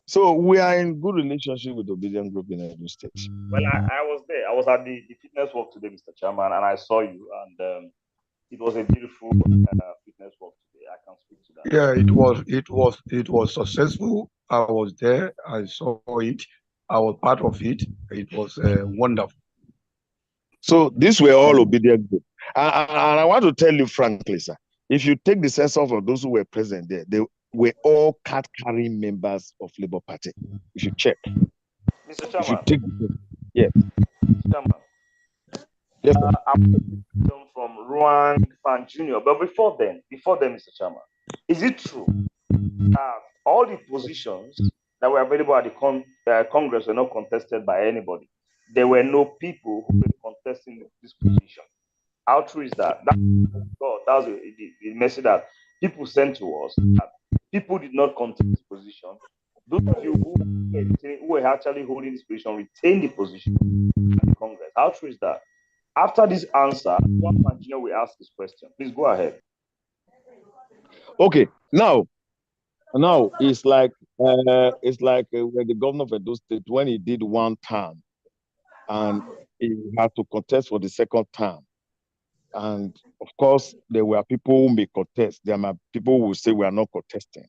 So we are in good relationship with the Obidient group in Edo State. Well, I was there. I was at the fitness walk today, Mr. Chairman, and I saw you, and it was a beautiful fitness walk today. I can speak to that. Yeah, it was successful. I was there. I saw it. I was part of it. It was wonderful. So these were all Obidient group. And I want to tell you frankly, sir, if you take the sense of those who were present there, they were all card-carrying members of Labour Party. If you check. Mr. Chairman. If you take yes. Mr. Chairman. Yes, I'm from Ruan Fan Jr. But before then, Mr. Chairman, is it true that all the positions that were available at the Congress were not contested by anybody? There were no people who were contesting this position. How true is that? That's the message that people sent to us. That people did not contest this position. Those of you who were actually holding this position retained the position at the Congress. How true is that? After this answer, one Virginia will ask this question. Please go ahead. Okay, now it's like when the governor of Edo State, when he did 1 term, and he had to contest for the 2nd term. And of course, there were people who may contest. There are people who say we are not contesting.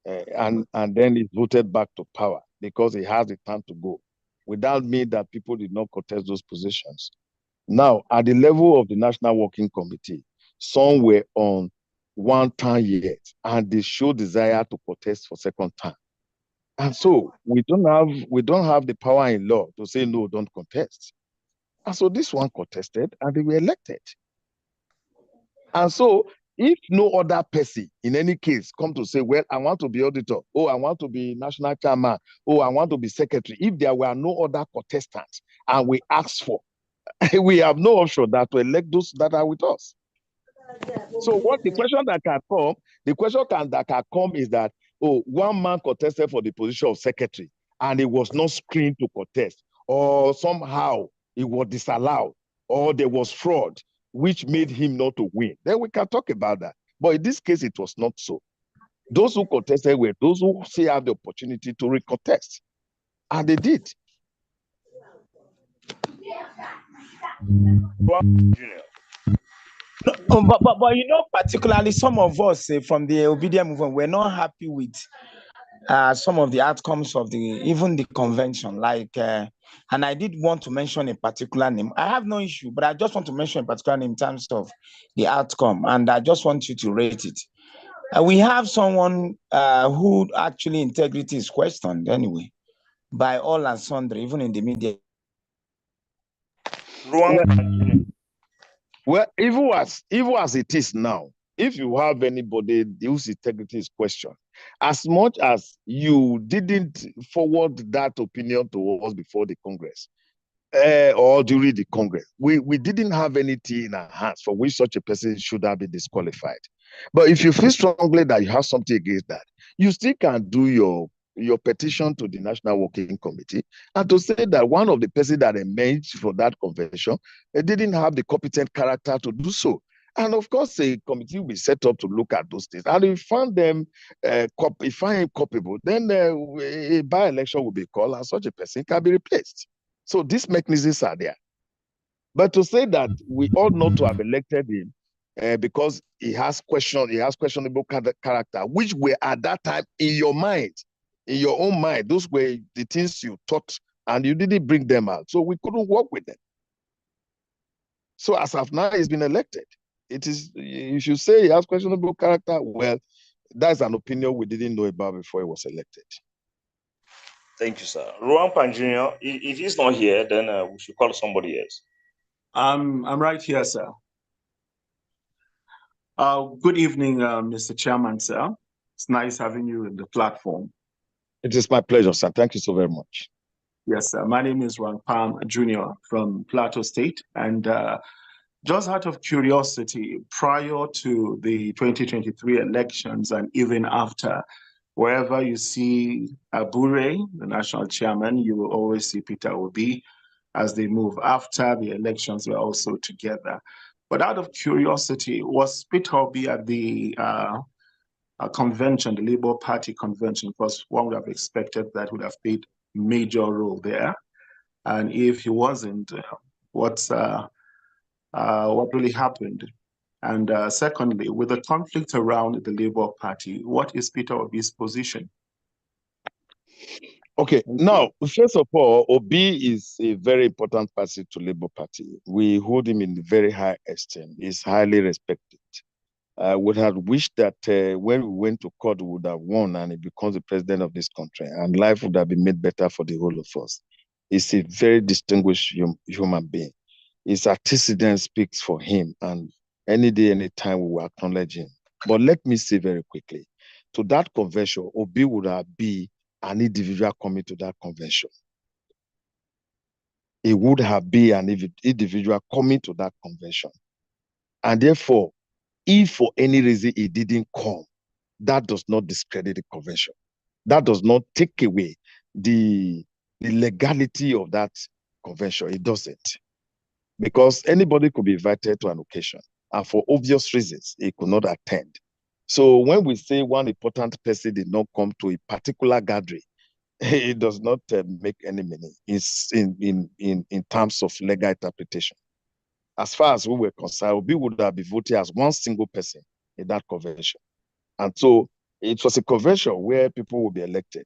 And then he voted back to power because he has the time to go. Without me, that people did not contest those positions. Now, at the level of the National Working Committee, some were on 1 term yet, and they show desire to contest for 2nd term. And so we don't have the power in law to say no, don't contest. And so this one contested, and they were elected. And so if no other person in any case come to say, well, I want to be auditor, oh, I want to be national chairman, oh, I want to be secretary, if there were no other contestants and we ask for, we have no option that to elect those that are with us. So the question that can come is that, oh, 1 man contested for the position of secretary and he was not screened to contest, or somehow he was disallowed, or there was fraud, which made him not to win. Then we can talk about that. But in this case, it was not so. Those who contested were those who still have the opportunity to recontest. And they did. No, but you know, particularly some of us from the Obidient movement, we're not happy with some of the outcomes of even the convention. And I did want to mention a particular name. I have no issue, but I just want to mention a particular name in terms of the outcome, and I just want you to rate it. We have someone who actually integrity is questioned anyway by all and sundry, even in the media. Well, even as it is now, if you have anybody whose integrity is questioned, as much as you didn't forward that opinion to us before the Congress or during the Congress, we didn't have anything in our hands for which such a person should have been disqualified. But if you feel strongly that you have something against that, you still can do your your petition to the National Working Committee and to say that one of the persons that emerged for that convention didn't have the competent character to do so. And of course, a committee will be set up to look at those things. And if find them, if find him culpable, then a by-election will be called and such a person can be replaced. So these mechanisms are there. But to say that we ought not to have elected him because he has questionable character, which were at that time in your mind, in your own mind, those were the things you thought and you didn't bring them out. So we couldn't work with them. So as of now, he's been elected. It is, if you say he has questionable character, well, that's an opinion we didn't know about before he was elected. Thank you, sir. Ruan Jr., if he's not here, then we should call somebody else. I'm right here, sir. Good evening, Mr. Chairman, sir. It's nice having you in the platform. It is my pleasure, sir. Thank you so very much. Yes, sir. My name is Ruan Jr. from Plateau State. And just out of curiosity, prior to the 2023 elections and even after, wherever you see Abure, the national chairman, you will always see Peter Obi as they move. After the elections, we're also together. But out of curiosity, was Peter Obi at the convention, the Labour Party convention? Because one would have expected that would have played a major role there. And if he wasn't, what really happened? And secondly, with the conflict around the Labour Party, what is Peter Obi's position? Okay, now, first of all, Obi is a very important person to Labour Party. We hold him in very high esteem. He's highly respected. Would have wished that when we went to court, we would have won and he becomes the president of this country and life would have been made better for the whole of us. He's a very distinguished human being. His antecedent speaks for him, and any day, any time, we will acknowledge him. But let me say very quickly, to that convention, Obi would have been an individual coming to that convention. He would have been an individual coming to that convention. And therefore, if for any reason he didn't come, that does not discredit the convention. That does not take away the legality of that convention. It doesn't. Because anybody could be invited to an occasion, and for obvious reasons, he could not attend. So when we say one important person did not come to a particular gathering, it does not make any meaning. It's in terms of legal interpretation. As far as we were concerned, Obi would have been voted as one single person in that convention. And so it was a convention where people would be elected.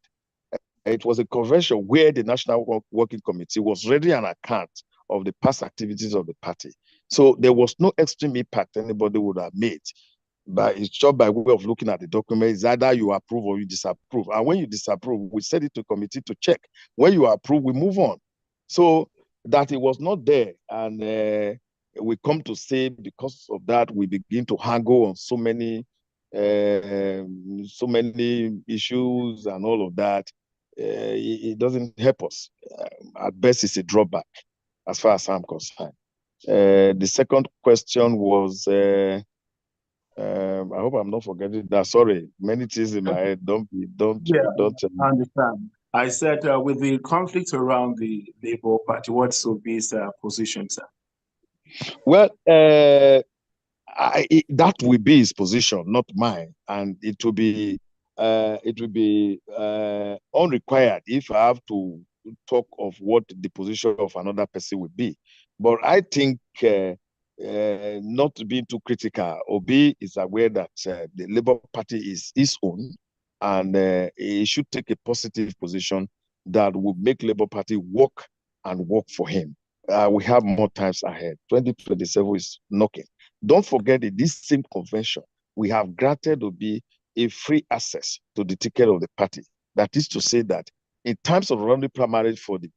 It was a convention where the National Working Committee was ready an account of the past activities of the party. So there was no extreme impact anybody would have made. But it's just by way of looking at the document, it's either you approve or you disapprove. And when you disapprove, we send it to committee to check. When you approve, we move on. So that it was not there. And we come to say because of that, we begin to haggle on so many issues and all of that. It doesn't help us. At best, it's a drawback as far as I'm concerned. The second question was, I hope I'm not forgetting that. Sorry, many things in my head. Don't. I understand. I said with the conflict around the Labour Party, what's Obi's position, sir? Well, that will be his position, not mine, and it will be unrequired if I have to talk of what the position of another person would be. But I think, not being too critical, Obi is aware that the Labour Party is his own, and he should take a positive position that will make Labour Party work for him. We have more times ahead. 2027 is knocking. Don't forget that this same convention, we have granted Obi a free access to the ticket of the party. That is to say that in terms of running primary for the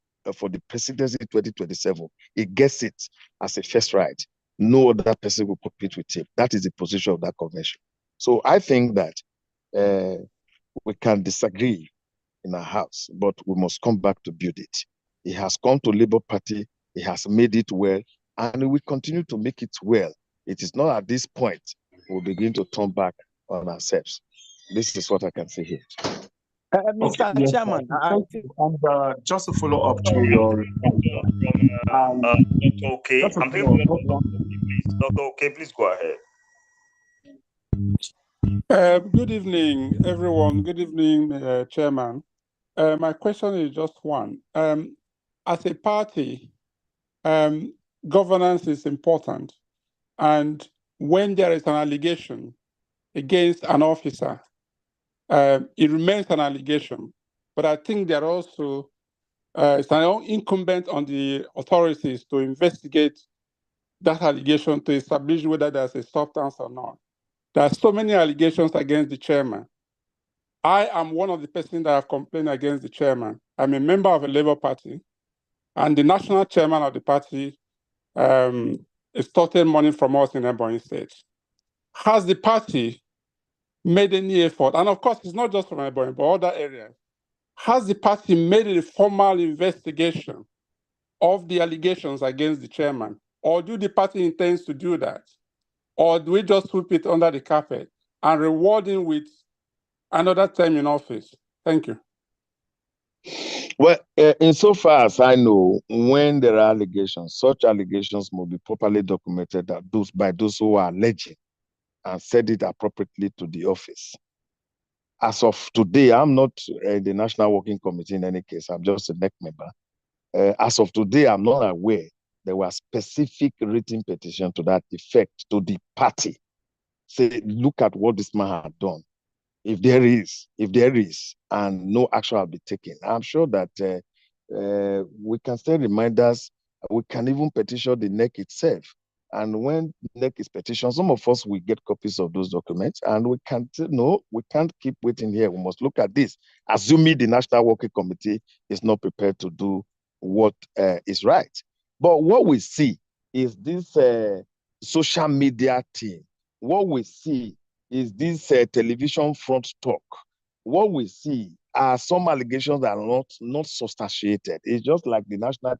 presidency in 2027, he gets it as a first right. No other person will compete with him. That is the position of that convention. So I think that we can disagree in our house, but we must come back to build it. He has come to Labour Party, he has made it well, and he will continue to make it well. It is not at this point we'll begin to turn back on ourselves. This is what I can say here. Mr. Yes, Chairman, thank you. And just to follow up to your Dr. Okay. just to I'm follow thinking up. please. Dr. Okay, please go ahead. Good evening, everyone. Good evening, Chairman. My question is just one. As a party, governance is important. And when there is an allegation against an officer, it remains an allegation. But I think there also it's an incumbent on the authorities to investigate that allegation to establish whether there's a substance or not. There are so many allegations against the chairman. I am one of the persons that have complained against the chairman. I'm a member of a Labour Party, and the national chairman of the party extorted money from us in Ebonyi State. Has the party made any effort? And of course, it's not just from Ebonyi, but other areas. Has the party made a formal investigation of the allegations against the chairman? Or do the party intends to do that? Or do we just sweep it under the carpet and reward him with another term in office? Thank you. Well, insofar as I know, when there are allegations, such allegations must be properly documented by those who are alleging and said it appropriately to the office. As of today, I'm not the National Working Committee in any case. I'm just a NEC member. As of today, I'm not aware there was specific written petition to that effect to the party. Say, look at what this man had done. If there is, and no action will be taken, I'm sure that we can send reminders. We can even petition the NEC itself. And when NEC is petitioned, some of us will get copies of those documents, and we can't keep waiting here. We must look at this, assuming the National Working Committee is not prepared to do what is right. But what we see is this social media team. What we see is this television front talk. What we see are some allegations that are not substantiated. It's just like the national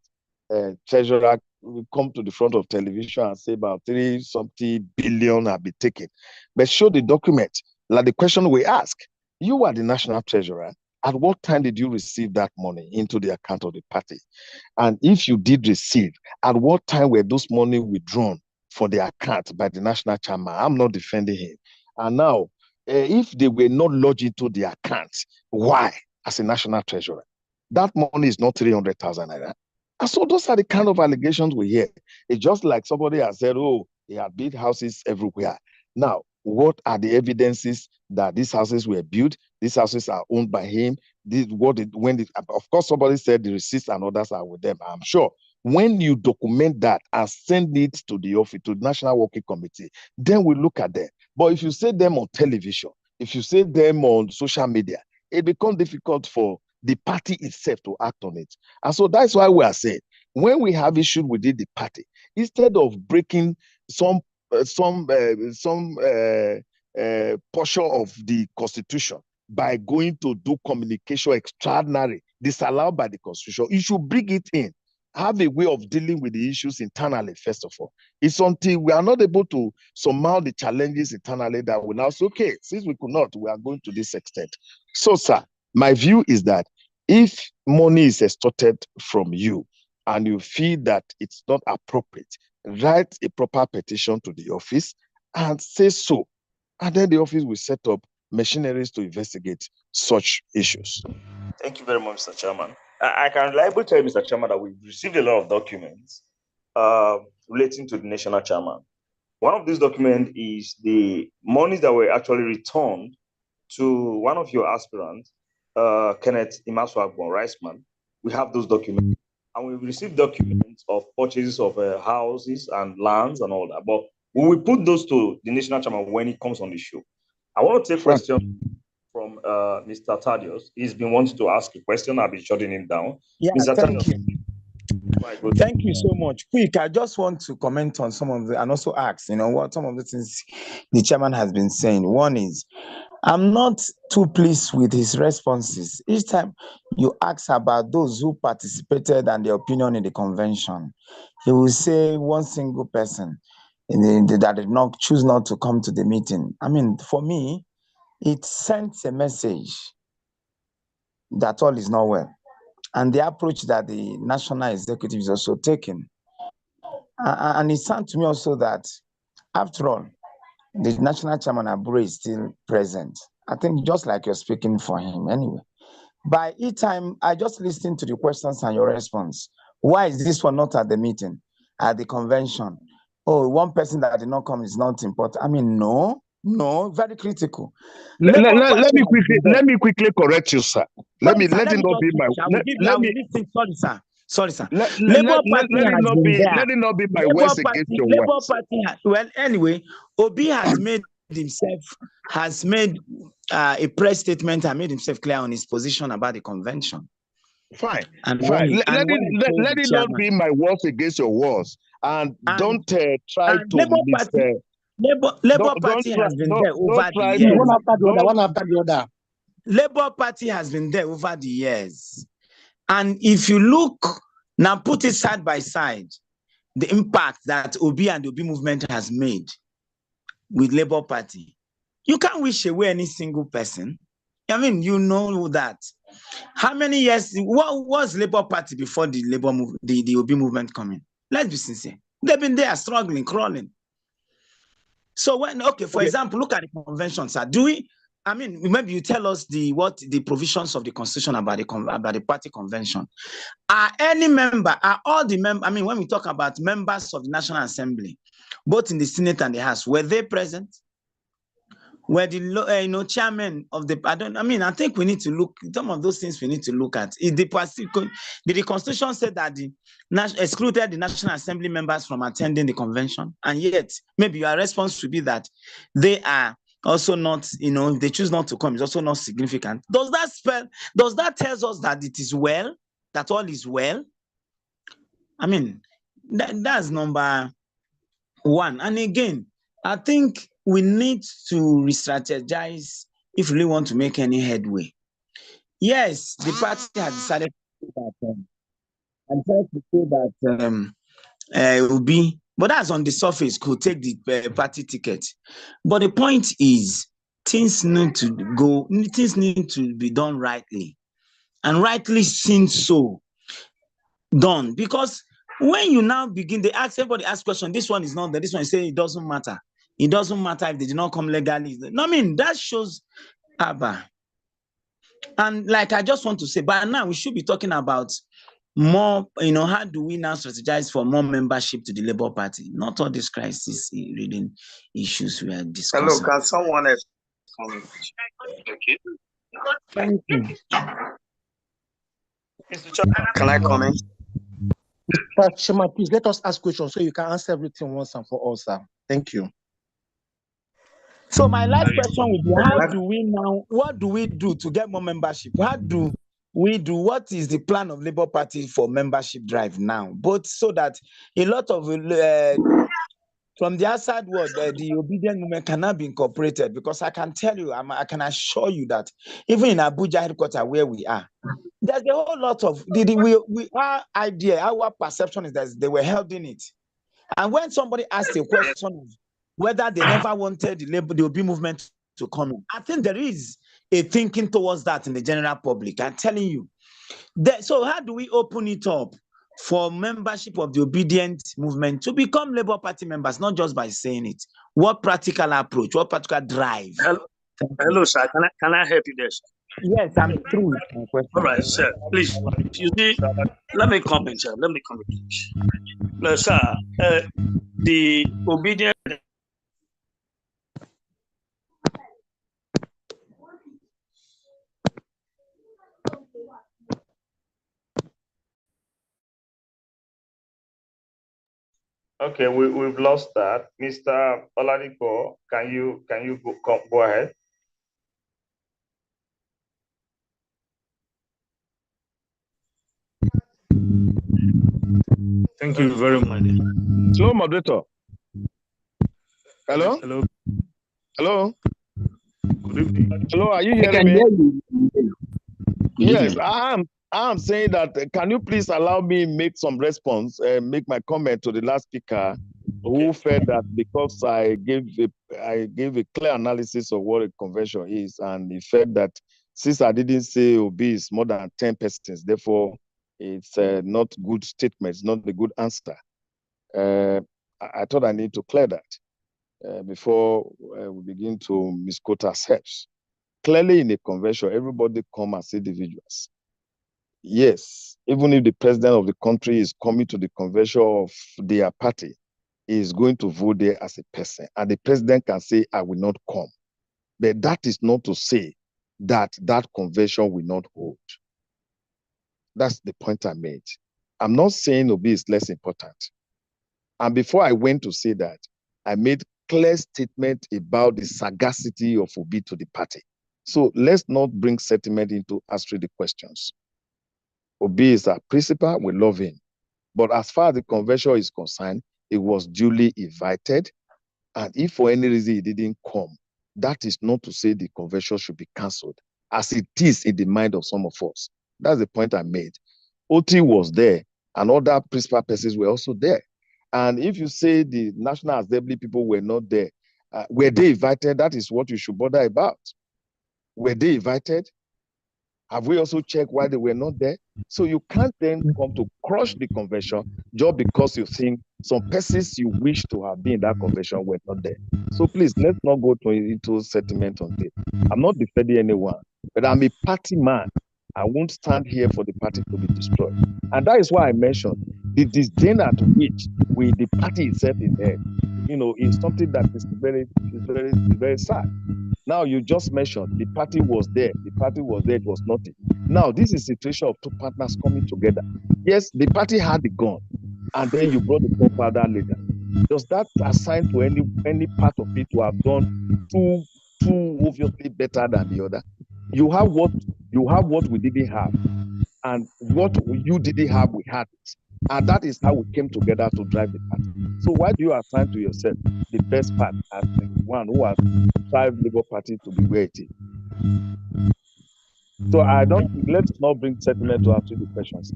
treasurer will come to the front of television and say about 3-something billion have been taken. But show the document. Like the question we ask, you are the national treasurer. At what time did you receive that money into the account of the party? And if you did receive, at what time were those money withdrawn for the account by the national chairman? I'm not defending him. And now, if they were not lodged into the account, why, as a national treasurer? That money is not 300,000 naira. And so those are the kind of allegations we hear. It's just like somebody has said, oh, he had built houses everywhere. Now, what are the evidences that these houses were built? These houses are owned by him. Of course, somebody said the receipts and others are with them, I'm sure. When you document that and send it to the office, to the National Working Committee, then we look at them. But if you say them on television, if you say them on social media, it becomes difficult for the party itself to act on it. And so that's why we are saying, when we have issues within the party, instead of breaking some portion of the constitution by going to do communication extraordinary, disallowed by the constitution, you should bring it in. Have a way of dealing with the issues internally, first of all. It's until we are not able to surmount the challenges internally that we now say, okay, since we could not, we are going to this extent. So, sir, my view is that if money is extorted from you and you feel that it's not appropriate, write a proper petition to the office and say so. And then the office will set up machineries to investigate such issues. Thank you very much, Mr. Chairman. I can reliably tell you, Mr. Chairman, that we've received a lot of documents relating to the national chairman. One of these documents is the monies that were actually returned to one of your aspirants, Kenneth Imaswagbon Riceman. We have those documents. And we've received documents of purchases of houses and lands and all that. But we will put those to the national chairman when it comes on the show. I want to take questions from Mr. Thaddeus. He's been wanting to ask a question. I'll be shutting him down. Yeah, Mr. thank Thaddeus, you. Thank you so much. Quick, I just want to comment on some of the, and also ask, what some of the things the chairman has been saying. One is, I'm not too pleased with his responses. Each time you ask about those who participated and their opinion in the convention, he will say one single person that did not choose not to come to the meeting. I mean, for me, it sends a message that all is not well. And the approach that the national executive is also taking. And it sounds to me also that, after all, the national chairman Abure is still present. I think just like you're speaking for him anyway. By each time, I just listened to the questions and your response. Why is this one not at the meeting, at the convention? Oh, one person that did not come is not important. I mean, no, very critical. Let me quickly correct you, sir. Let it not be my. Sorry, sir. Let it not be my words against your words. Well, anyway, Obi has made a press statement and made himself clear on his position about the convention. Fine. Let it not be my words against your words, and don't try to Labour Party has been there over the years. One after the other. Labour Party has been there over the years. And if you look, now put it side by side, the impact that Obi and the Obi movement has made with Labour Party, you can't wish away any single person. I mean, you know that. How many years, what was Labour Party before the the Obi movement coming? Let's be sincere. They've been there struggling, crawling. So for example, look at the convention, sir. Maybe you tell us what the provisions of the constitution about the party convention. Are all the members, when we talk about members of the National Assembly, both in the Senate and the House, were they present? Were the chairman of the, I think we need to look, some of those things we need to look at. The Constitution said that excluded the National Assembly members from attending the convention, and yet maybe your response should be that they are also not, if they choose not to come, it's also not significant. Does that tell us that it is well, that all is well? That's number one. And again, I think we need to re-strategize if we really want to make any headway. Yes, the party has decided that Obi, but that's on the surface, could take the party ticket. But the point is, things need to be done rightly, and rightly seen so done. Because when you now begin, everybody asks question, this one is not there, this one is saying it doesn't matter. It doesn't matter if they did not come legally. No, that shows Abba. And like I just want to say, by now we should be talking about more, how do we now strategize for more membership to the Labour Party? Not all these crisis reading issues we are discussing. Hello, can someone else comment? Okay. Thank you. Mr. Chairman, can I comment? Mr. Chairman, please let us ask questions so you can answer everything once and for all, sir. Thank you. So my last question would be, what do we do to get more membership? What is the plan of Labour Party for membership drive now? Both so that a lot of, from the outside world, the Obidient movement cannot be incorporated, because I can tell you, I can assure you that even in Abuja headquarters where we are, there's a whole lot of, our perception is that they were held in it. And when somebody asks a question of whether they never wanted the Obi movement to come in, I think there is a thinking towards that in the general public. I'm telling you. So how do we open it up for membership of the Obidient movement to become Labour Party members, not just by saying it? What practical approach, what practical drive? Hello, sir. Can I help you there, sir? Yes, I'm through with my question. All right, sir. Please, let me comment, sir. Let me comment. No, sir, the Obidient. Okay, we've lost that. Mr. Oladipo, can you go ahead? Thank you very much. Hello, moderator. Hello? Hello. Hello? Good evening. Hello, are you hearing me? Yes, I'm saying that, can you please allow me make some response, make my comment to the last speaker, who felt that because I gave a clear analysis of what a convention is, and he felt that Since I didn't say Obi is more than 10 persons, therefore it's not good statement, it's not a good answer. I thought I need to clear that before we begin to misquote ourselves. Clearly in a convention, everybody come as individuals. Yes, even if the president of the country is coming to the convention of their party, he is going to vote there as a person. And the president can say, I will not come. But that is not to say that that convention will not hold. That's the point I made. I'm not saying Obi is less important. And before I went to say that, I made clear statement about the sagacity of Obi to the party. So let's not bring sentiment into answering the questions. Obi is our principal, we love him. But as far as the convention is concerned, he was duly invited. And if for any reason he didn't come, that is not to say the convention should be cancelled, as it is in the mind of some of us. That's the point I made. OT was there, and other principal persons were also there. And if you say the National Assembly people were not there, were they invited? That is what you should bother about. Were they invited? Have we also checked why they were not there? So you can't then come to crush the convention just because you think some persons you wish to have been in that convention were not there. So please, let's not go into sentiment on this. I'm not defending anyone, but I'm a party man. I won't stand here for the party to be destroyed. And that is why I mentioned the disdain at which the party itself is there, is something that is very sad. Now, you just mentioned the party was there. The party was there. It was nothing. Now, this is a situation of two partners coming together. Yes, the party had the gun, and then you brought the gunpowder later. Does that assign to any part of it to have done too obviously better than the other? You have what we didn't have, and what you didn't have, we had it. And that is how we came together to drive the party. So why do you assign to yourself the best part as the one who has drive Labour Party to be where it is? So let's not bring sentiment to answer the questions.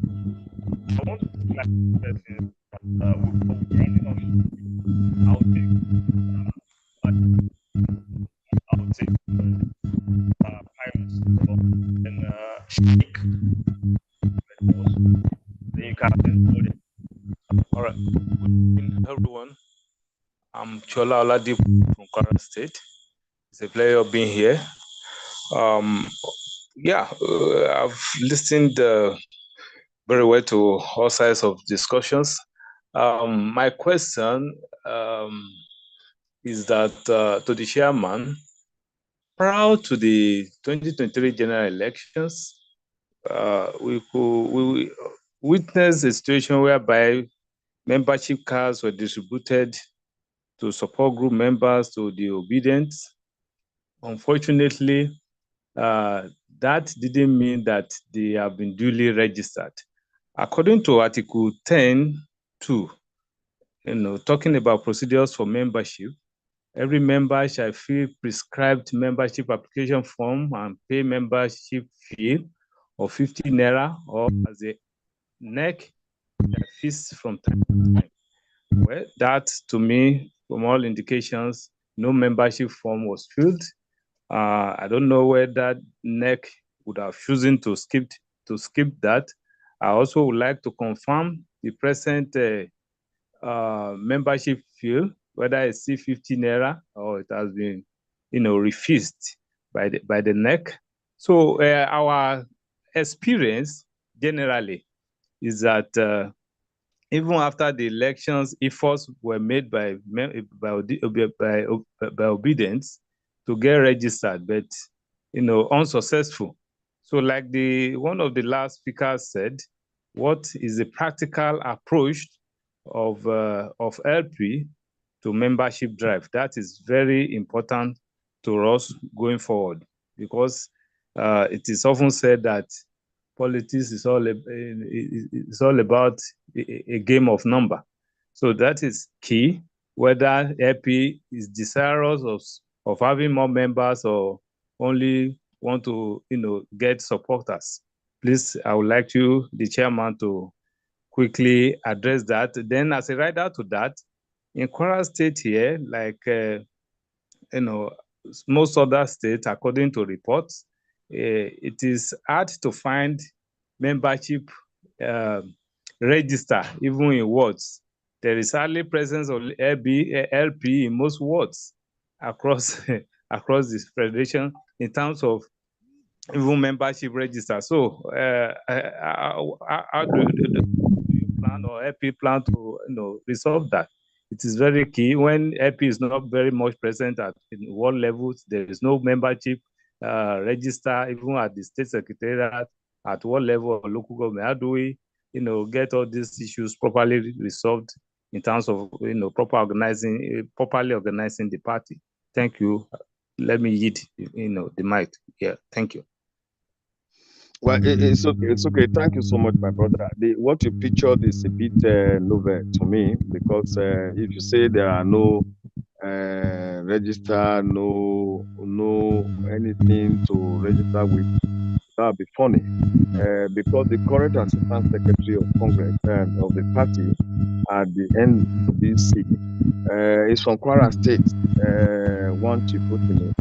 I want to I'll take Pirates and Sheik. Then you can all right. Good evening, everyone. I'm Chola Oladipo from Kwara State. It's a pleasure being here. I've listened very well to all sides of discussions. My question is that to the chairman, prior to the 2023 general elections, we witnessed a situation whereby membership cards were distributed to support group members, to the Obidient. Unfortunately, that didn't mean that they have been duly registered. According to Article 10(2), talking about procedures for membership, every member shall fill prescribed membership application form and pay membership fee of 50 naira, or as a NEC fees from time to time. Well, that to me, from all indications, no membership form was filled. I don't know whether NEC would have chosen to skip that. I also would like to confirm the present membership fee, whether it's still 50 naira or it has been, refused by the NEC. So our experience generally is that even after the elections, efforts were made by Obedience to get registered, but unsuccessful. So, like one of the last speakers said, what is the practical approach of LP to membership drive? That is very important to us going forward, because it is often said that politics is all about a game of number. So that is key, whether LP is desirous of having more members or only want to, get supporters. Please, I would like you, the chairman, to quickly address that. Then as a rider to that, in Kwara State here, like, most other states, according to reports, it is hard to find membership register, even in wards. There is hardly presence of LP in most wards across across this federation in terms of even membership register. So how do you plan or LP plan to resolve that? It is very key. When LP is not very much present at in ward levels, there is no membership register, even at the state secretariat, at what level of local government. How do we get all these issues properly resolved in terms of properly organizing the party? Thank you. Let me yield the mic. Yeah, thank you. Well, it's okay. It's okay. Thank you so much, my brother. What you pictured is a bit novel to me, because if you say there are no register, no anything to register with, that would be funny. Because the current assistant secretary of Congress of the party at the NDC is from Kwara State, one Chipotime.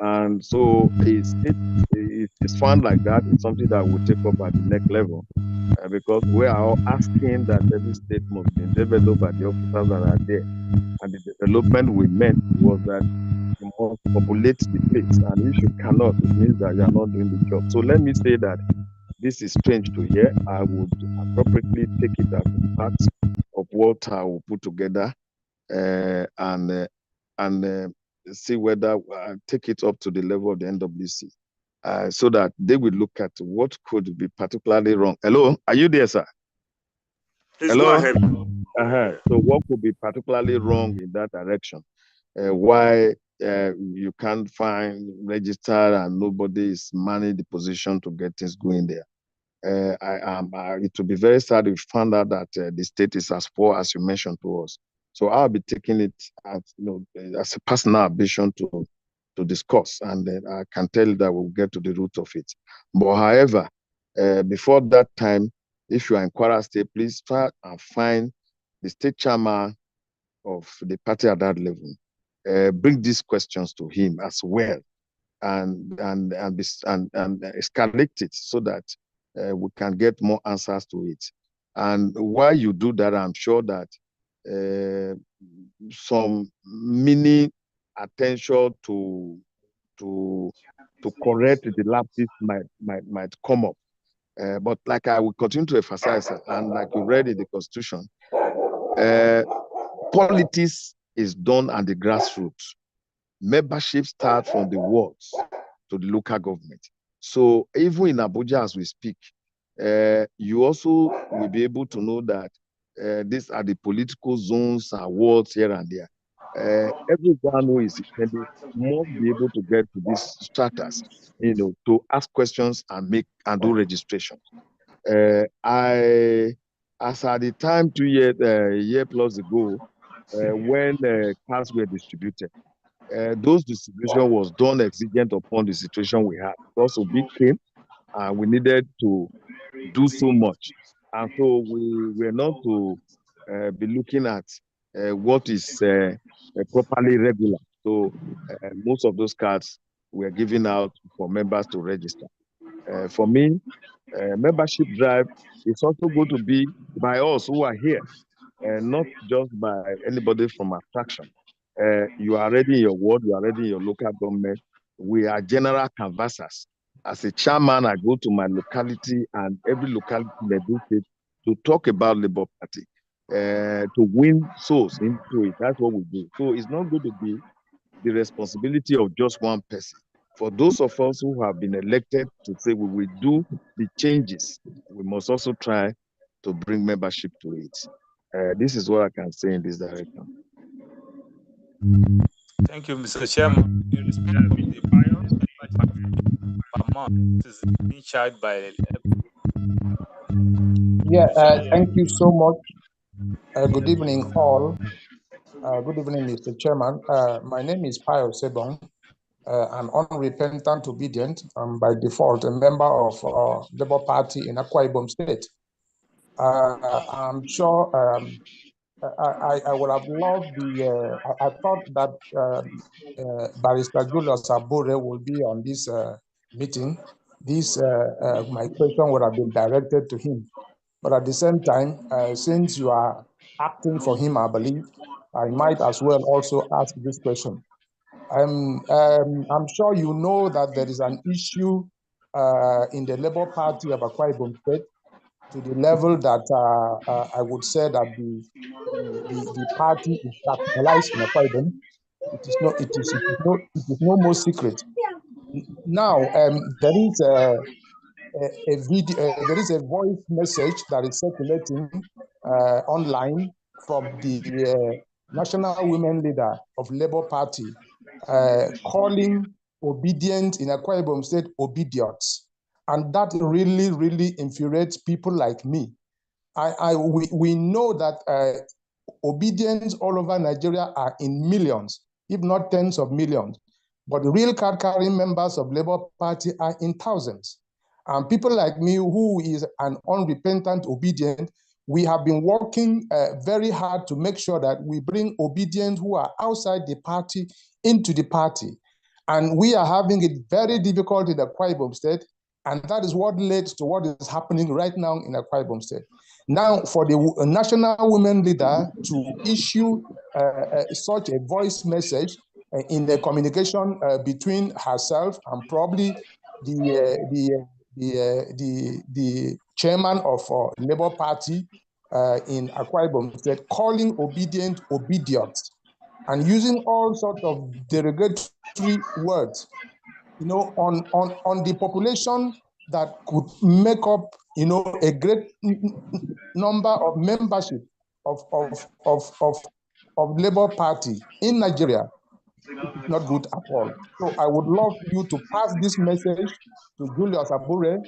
And so it's fun like that. It's something that we'll take up at the next level, because we are all asking that every state must be developed by the officers that are there. And the development we meant was that you must populate the place. And if you cannot, it means that you are not doing the job. So let me say that this is strange to hear. I would appropriately take it as a part of what I will put together and see whether take it up to the level of the NWC, so that they will look at what could be particularly wrong. Hello, are you there, sir? Please Hello? go ahead. So what could be particularly wrong in that direction? Why you can't find register and nobody is manning the position to get things going there? It would be very sad if we found out that the state is as poor as you mentioned to us. So I'll be taking it as a personal ambition to discuss, and I can tell you that we'll get to the root of it. But however, before that time, if you are in Kwara State, please try and find the state chairman of the party at that level. Bring these questions to him as well, and escalate it so that we can get more answers to it. And while you do that, I'm sure that some mini attention to correct the lapses might come up. But like I will continue to emphasize, and like you read in the Constitution, politics is done at the grassroots. Membership starts from the wards to the local government. So even in Abuja as we speak, you also will be able to know that these are the political zones and wards here and there. Everyone who is intended must be able to get to these stratas, to ask questions and do registration. As at the time 2 years, year plus ago, when cards were distributed, those distribution was done exigent upon the situation we had. Also, big came, and we needed to do so much, and so we were not to be looking at what is properly regular. So most of those cards were given out for members to register. For me, membership drive is also going to be by us who are here, not just by anybody from abstraction. You are already in your ward, you are already in your local government. We are general canvassers. As a chairman, I go to my locality and every locality in the state to talk about Labour Party, to win souls into it. That's what we do. So it's not going to be the responsibility of just one person. For those of us who have been elected to say we will do the changes, we must also try to bring membership to it. This is what I can say in this direction. Thank you, Mr. Chairman. This is being charged by. Thank you so much. Good evening, all. Good evening, Mr. Chairman. My name is Payo Sebong, an unrepentant obedient, by default, a member of Labour Party in Akwa Ibom State. I'm sure I would have loved I thought that Barrister Julius Abure will be on this meeting, this my question would have been directed to him. But at the same time, since you are acting for him, I believe, I might as well also ask this question. I'm sure you know that there is an issue in the Labour Party of Akwa Ibom State to the level that I would say that the party is capitalized in Akwa Ibom. It is no more secret. Now, there is a video, there is a voice message that is circulating online from the national women leader of Labour Party, calling Obidient in Akwa Ibom State Obidient. And that really, really infuriates people like me. We know that Obedience all over Nigeria are in millions, if not tens of millions. But the real card-carrying members of Labour Party are in thousands. And people like me, who is an unrepentant Obidient, we have been working very hard to make sure that we bring Obidient who are outside the party into the party. And we are having it very difficult in Akwa Ibom State, and that is what led to what is happening right now in Akwa Ibom State. Now, for the national women leader to issue such a voice message in the communication between herself and probably the chairman of Labour Party in Akwa Ibom State, calling Obidient Obidient and using all sorts of derogatory words, on the population that could make up, a great number of membership of Labour Party in Nigeria. It is not good at all. So I would love you to pass this message to Julius Abure.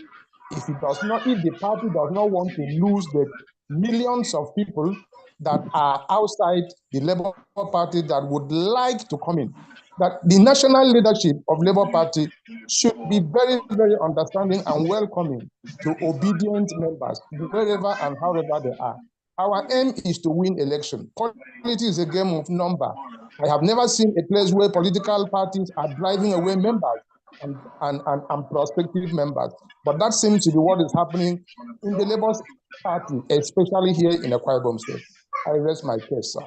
If the party does not want to lose the millions of people that are outside the Labour Party that would like to come in, that the national leadership of Labour Party should be very, very understanding and welcoming to Obidient members, wherever and however they are. Our aim is to win election. Politics is a game of number. I have never seen a place where political parties are driving away members and prospective members. But that seems to be what is happening in the Labour Party, especially here in Akwa Ibom State. I rest my case, sir.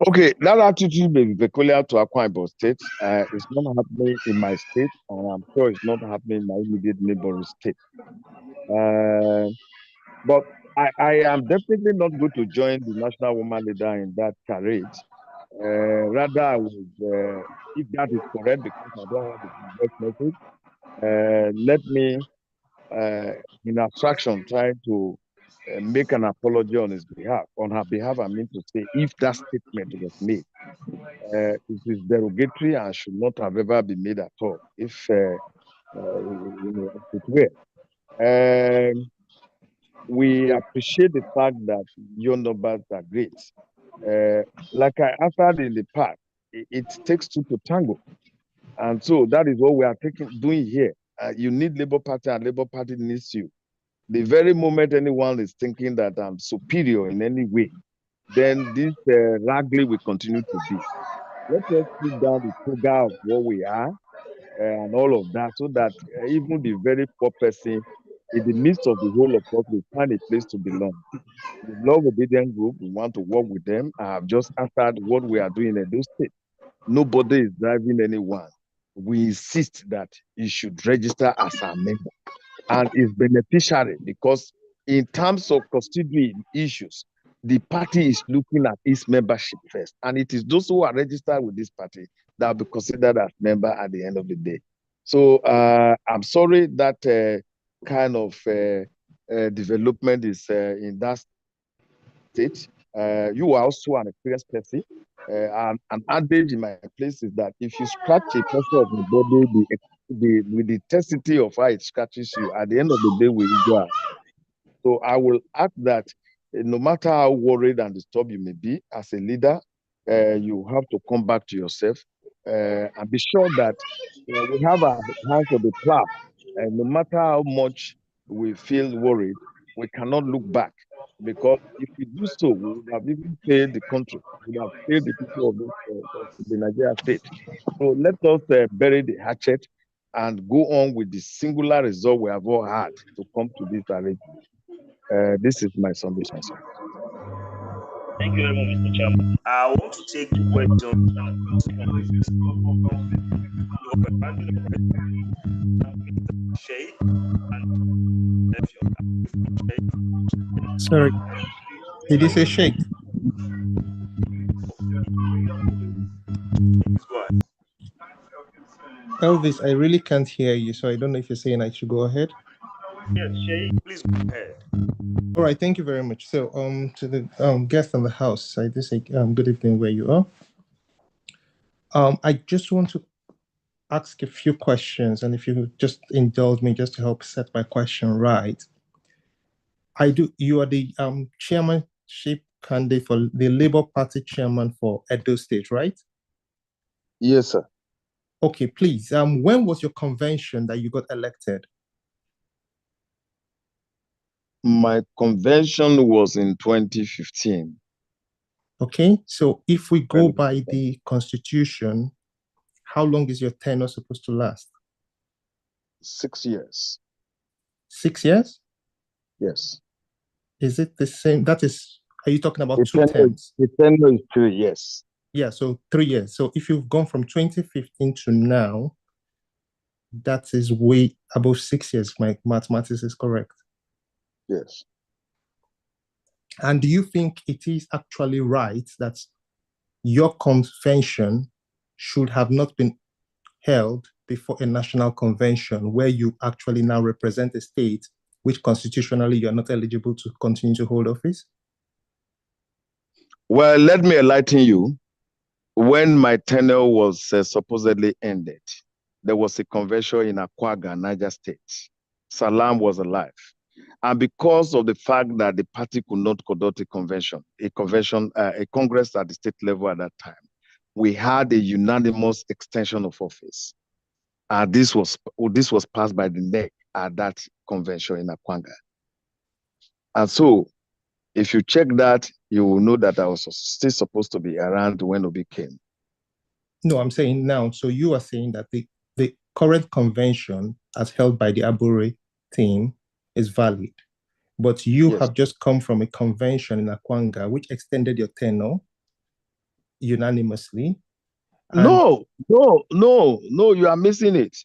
Okay, that attitude may be peculiar to Akwa Ibom State. It's not happening in my state, and I'm sure it's not happening in my immediate neighboring state. But I am definitely not going to join the national woman leader in that charade. Rather, I would, if that is correct, because I don't have the best message, let me, in abstraction, try to make an apology on his behalf. On her behalf, I mean to say, if that statement was made, it is derogatory and should not have ever been made at all. If it were. We appreciate the fact that your numbers are great. Like I answered in the past, it takes two to tango. And so that is what we are doing here. You need Labour Party and Labour Party needs you. The very moment anyone is thinking that I'm superior in any way, then this ragly will continue to be. Let us put down the toga of what we are and all of that, so that even the very poor person in the midst of the whole of us will find a place to belong. We love Obidient Group. We want to work with them. I have just answered what we are doing in those states. Nobody is driving anyone. We insist that he should register as a member and is beneficiary, because in terms of constituent issues, the party is looking at its membership first. And it is those who are registered with this party that will be considered as member at the end of the day. So I'm sorry that kind of development is in that state. You are also an experienced person. An adage in my place is that if you scratch a portion of the body, with the intensity of how it scratches you, at the end of the day, we go out. So I will add that no matter how worried and disturbed you may be as a leader, you have to come back to yourself and be sure that we have our hands on the plow. And no matter how much we feel worried, we cannot look back, because if we do so, we would have even failed the country, we would have failed the people of the Nigeria state. So let us bury the hatchet and go on with the singular result we have all had to come to this arrangement. This is my submission, sir. Thank you very much, Mr. Chairman. I want to take the question. Sorry, did you say Sheikh? Elvis, I really can't hear you, so I don't know if you're saying I should go ahead. Yes, Sheikh, please go ahead. All right, thank you very much. So, to the guest in the house, I just say good evening where you are. I just want to ask a few questions, and if you could just indulge me just to help set my question right. You are the chairmanship candidate for the Labour Party chairman for Edo State, right? Yes, sir. Okay, please. When was your convention that you got elected? My convention was in 2015. Okay, so if we go by the constitution, how long is your tenure supposed to last? 6 years. 6 years? Yes. Is it the same? Are you talking about two terms? The tenure is 2 years. Yeah, so 3 years. So if you've gone from 2015 to now, that is way above 6 years. My mathematics is correct. Yes. And do you think it is actually right that your convention should have not been held before a national convention where you actually now represent a state which constitutionally you're not eligible to continue to hold office? Well, let me enlighten you. When my tenure was supposedly ended, there was a convention in Akwaga, Niger State. Salam was alive. And because of the fact that the party could not conduct a congress at the state level at that time, we had a unanimous extension of office. And this was passed by the NEC at that convention in Akwaga. And so, if you check that, you will know that I was still supposed to be around when Obi came. No, I'm saying now. So you are saying that the current convention as held by the Abure team is valid, but you have just come from a convention in Akwanga which extended your tenure unanimously. No, you are missing it.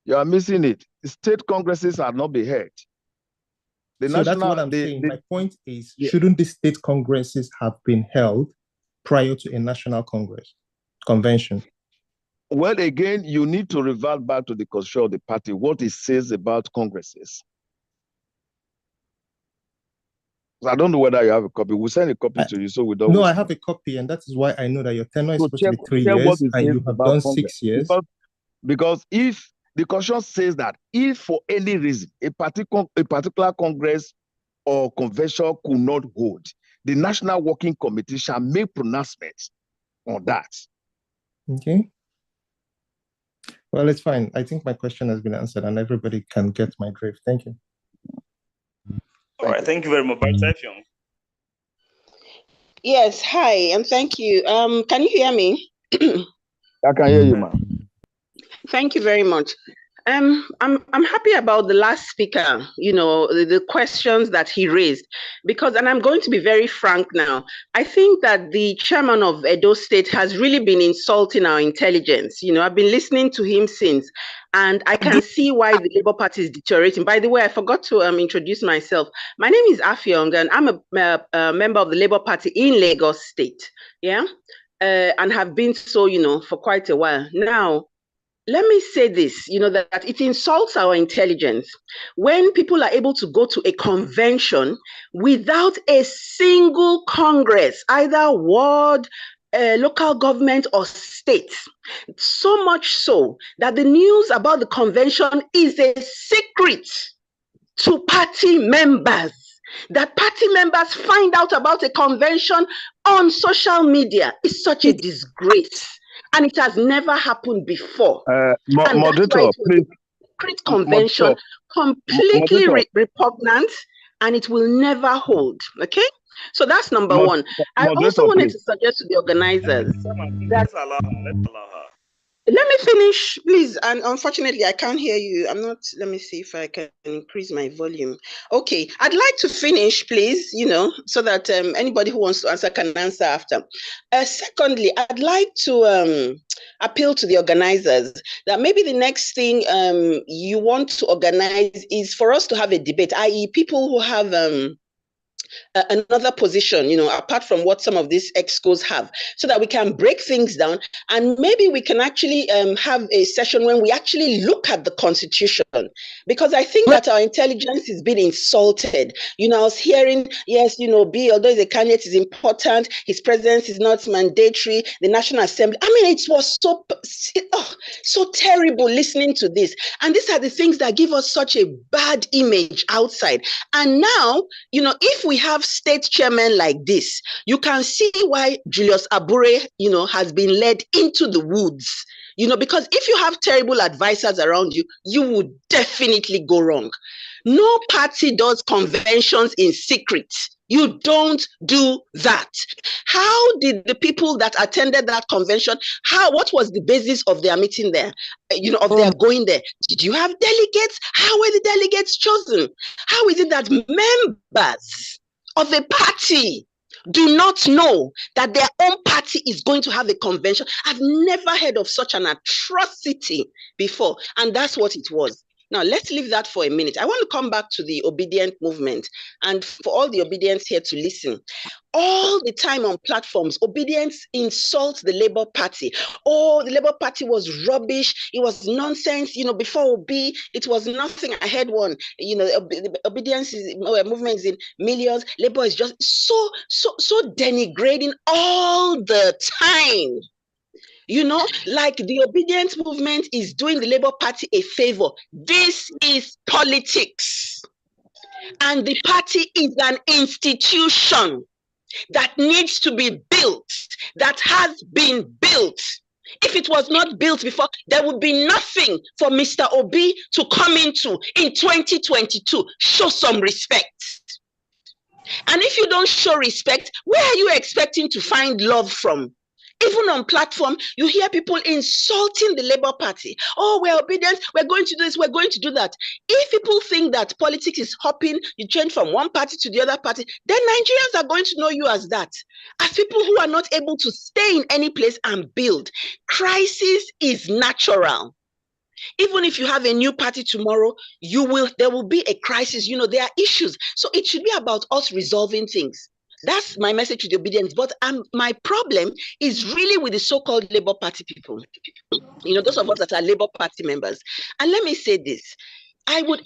You are missing it. State congresses are not be held. That's what I'm saying. My point is, shouldn't the state congresses have been held prior to a national convention? Well, again, you need to revert back to the constitution of the party, what it says about congresses. I don't know whether you have a copy. We'll send a copy to you so we don't. No, I have a copy, and that is why I know that your tenure is supposed to be 3 years, and you have done 6 years. Because if the constitution says that if for any reason a particular congress or convention could not hold, the National Working Committee shall make pronouncements on that. Okay. Well, it's fine. I think my question has been answered, and everybody can get my drift. Thank you. All right, thank you very much, Barr. Yes, hi, and thank you. Can you hear me? I can hear you, ma'am. Thank you very much. I'm happy about the last speaker, the questions that he raised, and I'm going to be very frank now. I think that the chairman of Edo State has really been insulting our intelligence. I've been listening to him since, and I can see why the Labour Party is deteriorating. By the way, I forgot to introduce myself. My name is Afiong, and I'm a member of the Labour Party in Lagos State, and have been so, for quite a while. Now, let me say this, that it insults our intelligence when people are able to go to a convention without a single congress, either ward, local government or state. So much so that the news about the convention is a secret to party members. That party members find out about a convention on social media is such a disgrace. And it has never happened before. Moderator, please. Secret convention, completely repugnant, and it will never hold. Okay? So that's number one. I also wanted to suggest to the organizers that. Let's allow her. Let me finish, please. And unfortunately, I can't hear you. I'm not, let me see if I can increase my volume. Okay, I'd like to finish, please, so that anybody who wants to answer can answer after. Secondly, I'd like to appeal to the organizers that maybe the next thing you want to organize is for us to have a debate, i.e. people who have another position, apart from what some of these excos have, so that we can break things down, and maybe we can actually have a session when we actually look at the constitution, because I think that our intelligence is being insulted. I was hearing, yes, B, although the candidate is important, his presence is not mandatory, the National Assembly. I mean, it was so terrible listening to this. And these are the things that give us such a bad image outside. And now, if we have state chairmen like this, you can see why Julius Abure, has been led into the woods. Because if you have terrible advisors around you, you would definitely go wrong. No party does conventions in secret. You don't do that. How did the people that attended that convention, what was the basis of their meeting there, of their going there? Did you have delegates? How were the delegates chosen? How is it that members of a party do not know that their own party is going to have a convention? I've never heard of such an atrocity before, and that's what it was. Now, let's leave that for a minute. I want to come back to the Obidient movement, and for all the Obedients here to listen. All the time on platforms, Obedients insult the Labour Party. Oh, the Labour Party was rubbish. It was nonsense. Before Obi, it was nothing. I heard one. Obedience movement is in millions. Labour is just so denigrating all the time. Like the Obedient movement is doing the Labour Party a favor. This is politics. And the party is an institution that needs to be built, that has been built. If it was not built before, there would be nothing for Mr. Obi to come into in 2022. Show some respect. And if you don't show respect, where are you expecting to find love from? Even on platform, you hear people insulting the Labour Party. Oh, we're obedient. We're going to do this. We're going to do that. If people think that politics is hopping, you change from one party to the other party, then Nigerians are going to know you as that. As people who are not able to stay in any place and build. Crisis is natural. Even if you have a new party tomorrow, there will be a crisis. There are issues. So it should be about us resolving things. That's my message to the Obedience. But my problem is really with the so-called Labour Party people. Those of us that are Labour Party members. And let me say this. I would,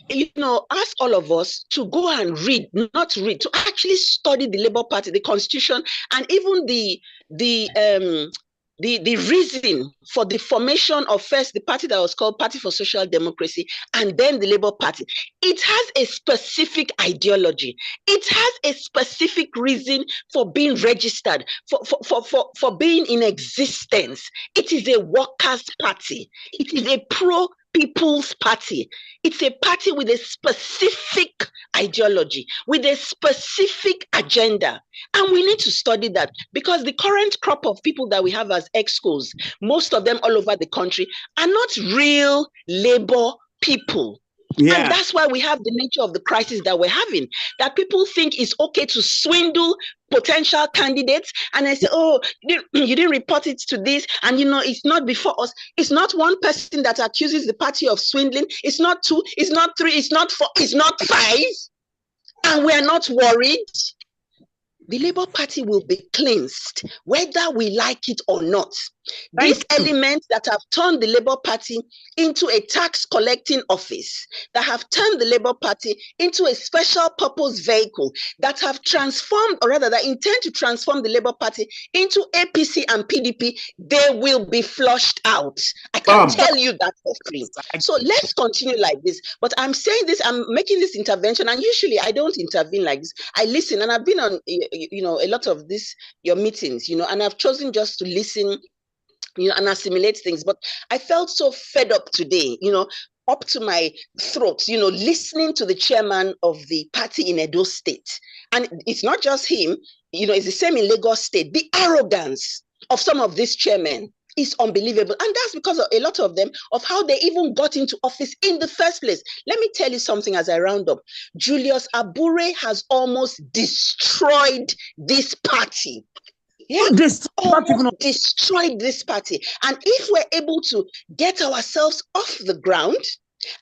ask all of us to go and read, not read, to actually study the Labour Party, the Constitution, and even the reason for the formation of first the party that was called Party for Social Democracy and then the Labour Party. It has a specific ideology. It has a specific reason for being registered, for being in existence. It is a workers' party. It is a pro-people's party. It's a party with a specific ideology, with a specific agenda. And we need to study that, because the current crop of people that we have as excos, most of them all over the country, are not real Labour people. Yeah. And that's why we have the nature of the crisis that we're having, that people think it's okay to swindle potential candidates. And I say, oh, you didn't report it to this. And, it's not before us. It's not one person that accuses the party of swindling. It's not two. It's not three. It's not four. It's not five. And we're not worried. The Labour Party will be cleansed, whether we like it or not. These elements that have turned the Labour Party into a tax collecting office, that have turned the Labour Party into a special purpose vehicle, that have transformed, or rather that intend to transform the Labour Party into APC and PDP, they will be flushed out. I can tell you that for free. So let's continue like this. But I'm saying this, I'm making this intervention, and usually I don't intervene like this. I listen, and I've been on a lot of your meetings, and I've chosen just to listen, and assimilate things. But I felt so fed up today, up to my throat, listening to the chairman of the party in Edo State. And it's not just him, it's the same in Lagos State. The arrogance of some of these chairmen is unbelievable. And that's because of a lot of them, of how they even got into office in the first place. Let me tell you something as I round up. Julius Abure has almost destroyed this party. Yeah, almost destroyed this party. And if we're able to get ourselves off the ground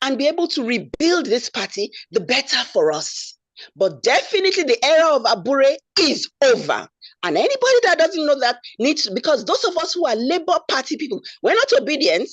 and be able to rebuild this party, the better for us. But definitely the era of Abure is over. And anybody that doesn't know that needs, because those of us who are Labour Party people, we're not Obidient.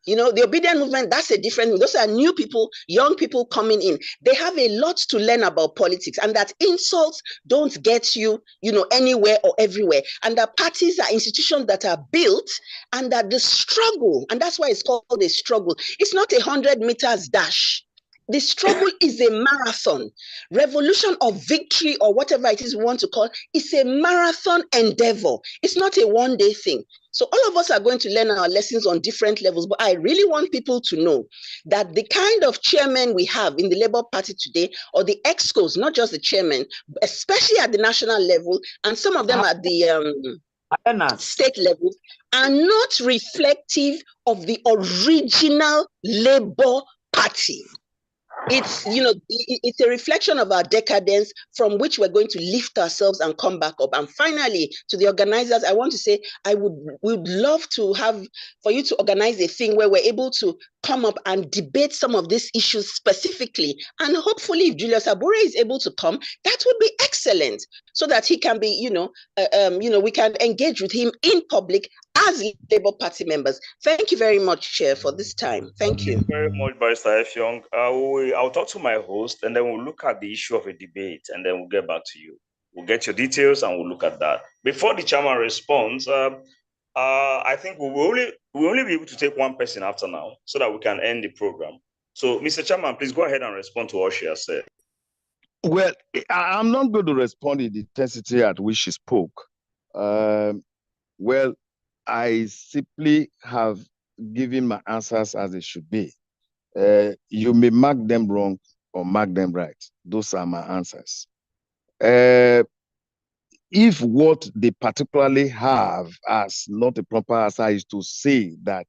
You know, the Obidient movement, that's a different, those are new people, young people coming in. They have a lot to learn about politics, and that insults don't get you, you know, anywhere or everywhere. And that parties are institutions that are built, and that the struggle, and that's why it's called a struggle. It's not 100 meters dash. The struggle is a marathon. Revolution or victory or whatever it is we want to call, it's a marathon endeavor. It's not a one-day thing. So all of us are going to learn our lessons on different levels, but I really want people to know that the kind of chairman we have in the Labour Party today, or the excos, not just the chairman, especially at the national level, and some of them at the state level, are not reflective of the original Labour Party. It's, you know, it's a reflection of our decadence from which we're going to lift ourselves and come back up. And finally, to the organizers, I want to say I would love to have for you to organize a thing where we're able to come up and debate some of these issues specifically. And hopefully, if Julius Abure is able to come, that would be excellent, so that he can be, we can engage with him in public as Labour Party members. Thank you very much, Chair, for this time. Thank you. Thank you very much, Barrister Effiong. I'll talk to my host, and then we'll look at the issue of a debate, and then we'll get back to you. We'll get your details, and we'll look at that. Before the chairman responds, I think we'll only be able to take one person after now, so that we can end the program. So, Mr. Chairman, please go ahead and respond to what she has said. Well, I'm not going to respond in the intensity at which she spoke. Well, I simply have given my answers as they should be. You may mark them wrong or mark them right. Those are my answers. If what they particularly have as not a proper answer is to say that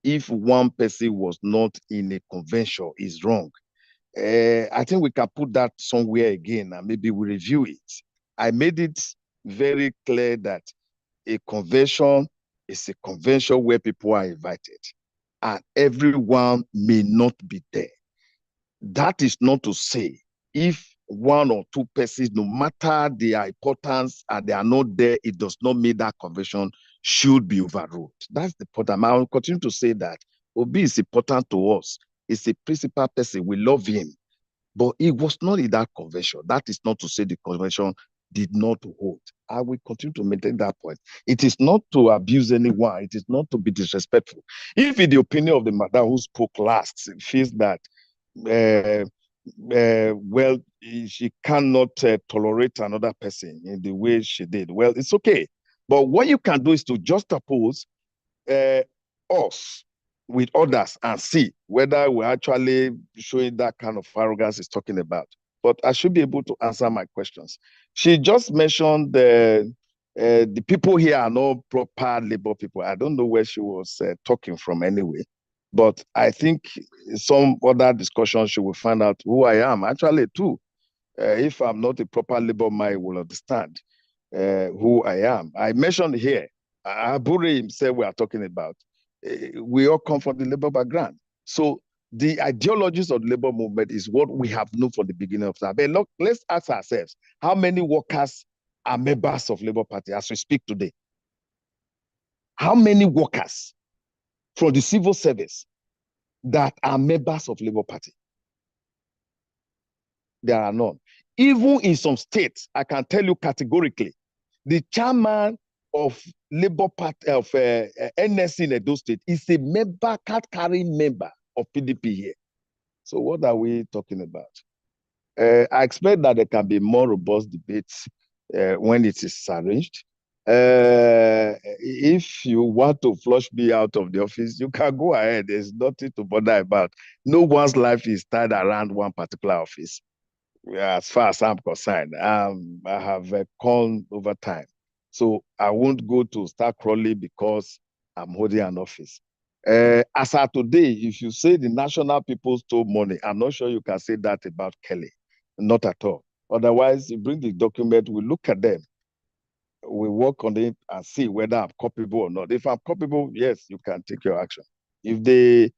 if one person was not in a convention is wrong, I think we can put that somewhere again and maybe we review it. I made it very clear that a convention is a convention where people are invited and everyone may not be there. That is not to say if one or two persons, no matter their importance, and they are not there, it does not mean that convention should be overruled. That's the point. I will continue to say that Obi is important to us. He's a principal person. We love him. But it was not in that convention. That is not to say the convention did not hold. I will continue to maintain that point. It is not to abuse anyone. It is not to be disrespectful. If in the opinion of the madam who spoke last feels that, well, she cannot tolerate another person in the way she did, well, it's okay. But what you can do is to juxtapose us with others and see whether we're actually showing that kind of arrogance he's talking about. But I should be able to answer my questions. She just mentioned the people here are not proper Labour people. I don't know where she was talking from anyway. But I think some other discussion she will find out who I am. Actually, too, if I'm not a proper Labour man, will understand who I am. I mentioned here, Abure himself we are talking about. We all come from the Labour background. So the ideologies of the Labour movement is what we have known from the beginning of time. But look, let's ask ourselves, how many workers are members of Labour Party as we speak today? How many workers from the civil service that are members of Labour Party? There are none. Even in some states, I can tell you categorically, the chairman of Labour Party of NSC in Edo State is a member, card-carrying member of PDP here. So what are we talking about? I expect that there can be more robust debates when it is arranged. If you want to flush me out of the office, you can go ahead. There's nothing to bother about. No one's life is tied around one particular office. As far as I'm concerned, I have come over time. So I won't go to start crawling because I'm holding an office. As of today, if you say the national people stole money, I'm not sure you can say that about Kelly. Not at all. Otherwise, you bring the document, we look at them, we work on it and see whether I'm culpable or not. If I'm culpable, yes, you can take your action. If the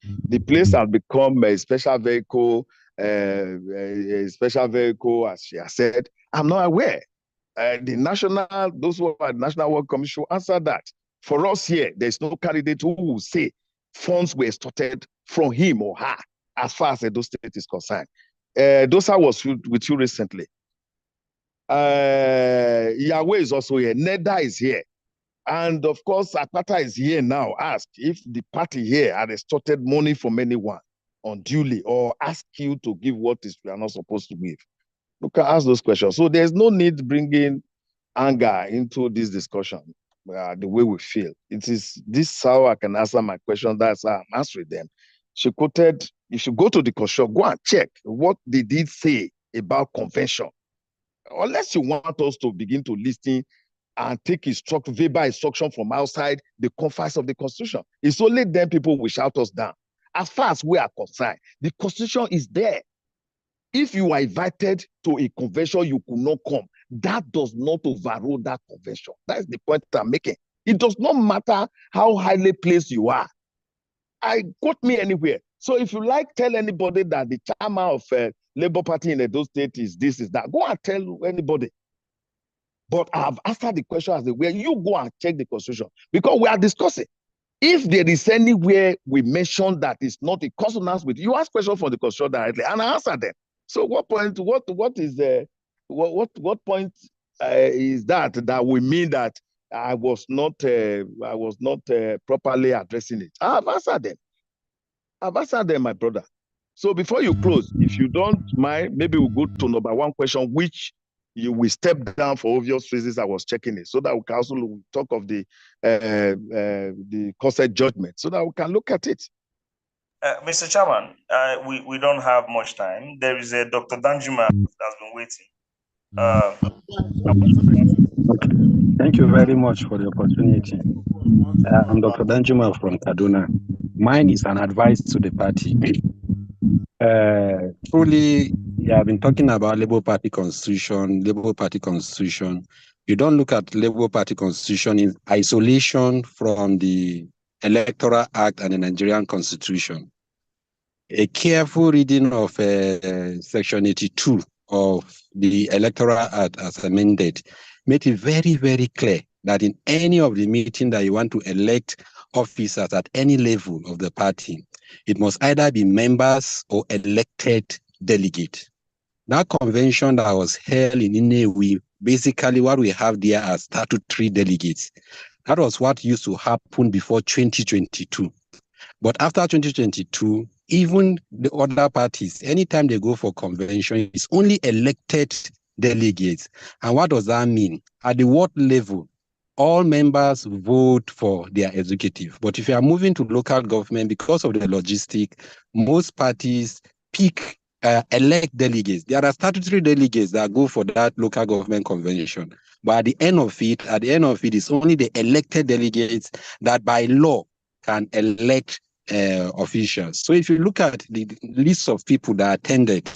place has become a special vehicle, as she has said, I'm not aware. Those who are National Work Commission answer that. For us here, there's no candidate who will say funds were extorted from him or her as far as Edo State is concerned. Dosa was with you recently. Yahweh is also here. Neda is here. And of course, Akpata is here now. Ask if the party here had extorted money from anyone unduly or ask you to give what is we are not supposed to give. You can ask those questions. So there's no need bringing anger into this discussion the way we feel. It is this how I can answer my question. That's how I'm answering them. She quoted, if you go to the constitution, go and check what they did say about convention. Unless you want us to begin to listen and take verbal instruction from outside the confines of the Constitution. It's only then people will shout us down. As far as we are concerned, the Constitution is there. If you are invited to a convention, you could not come. That does not overrule that convention. That is the point I'm making. It does not matter how highly placed you are. Quote me anywhere. So if you like, tell anybody that the chairman of Labour Party in Edo State is this, is that. Go and tell anybody. But I've answered the question as where you go and check the Constitution. Because we are discussing. If there is anywhere we mention that is not in consonance with, you ask questions for the Constitution directly and I answer them. So what point? What point is that we mean that I was not properly addressing it? I've answered them, my brother. So before you close, if you don't mind, maybe we'll go to number one question, which you will step down for obvious reasons. I was checking it so that we can also talk of the consent judgment, so that we can look at it. Mr. Chairman, we don't have much time. There is a Dr. Danjuma that's been waiting. Thank you very much for the opportunity. I'm Dr. Danjuma from Kaduna. Mine is an advice to the party. Truly, you have been talking about Labour Party Constitution. You don't look at Labour Party Constitution in isolation from the Electoral Act and the Nigerian Constitution. A careful reading of Section 82 of the Electoral Act as amended made it very, very clear that in any of the meeting that you want to elect officers at any level of the party, it must either be members or elected delegates. That convention that was held in Nnewi, basically what we have there are statutory delegates. That was what used to happen before 2022. But after 2022, even the other parties, anytime they go for convention, it's only elected delegates. And what does that mean? At the ward level, all members vote for their executive. But if you are moving to local government, because of the logistic, most parties elect delegates. There are statutory delegates that go for that local government convention. But at the end of it, it's only the elected delegates that by law can elect officials. So if you look at the list of people that attended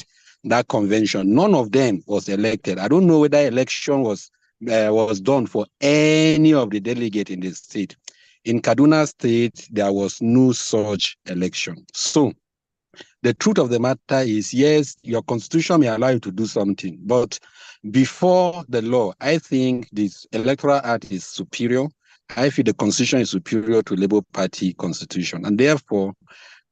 that convention, none of them was elected. I don't know whether election was done for any of the delegates in the state. In Kaduna State, there was no such election. So the truth of the matter is, yes, your constitution may allow you to do something, but before the law, I think this Electoral Act is superior. I feel the constitution is superior to Labour Party constitution. And therefore,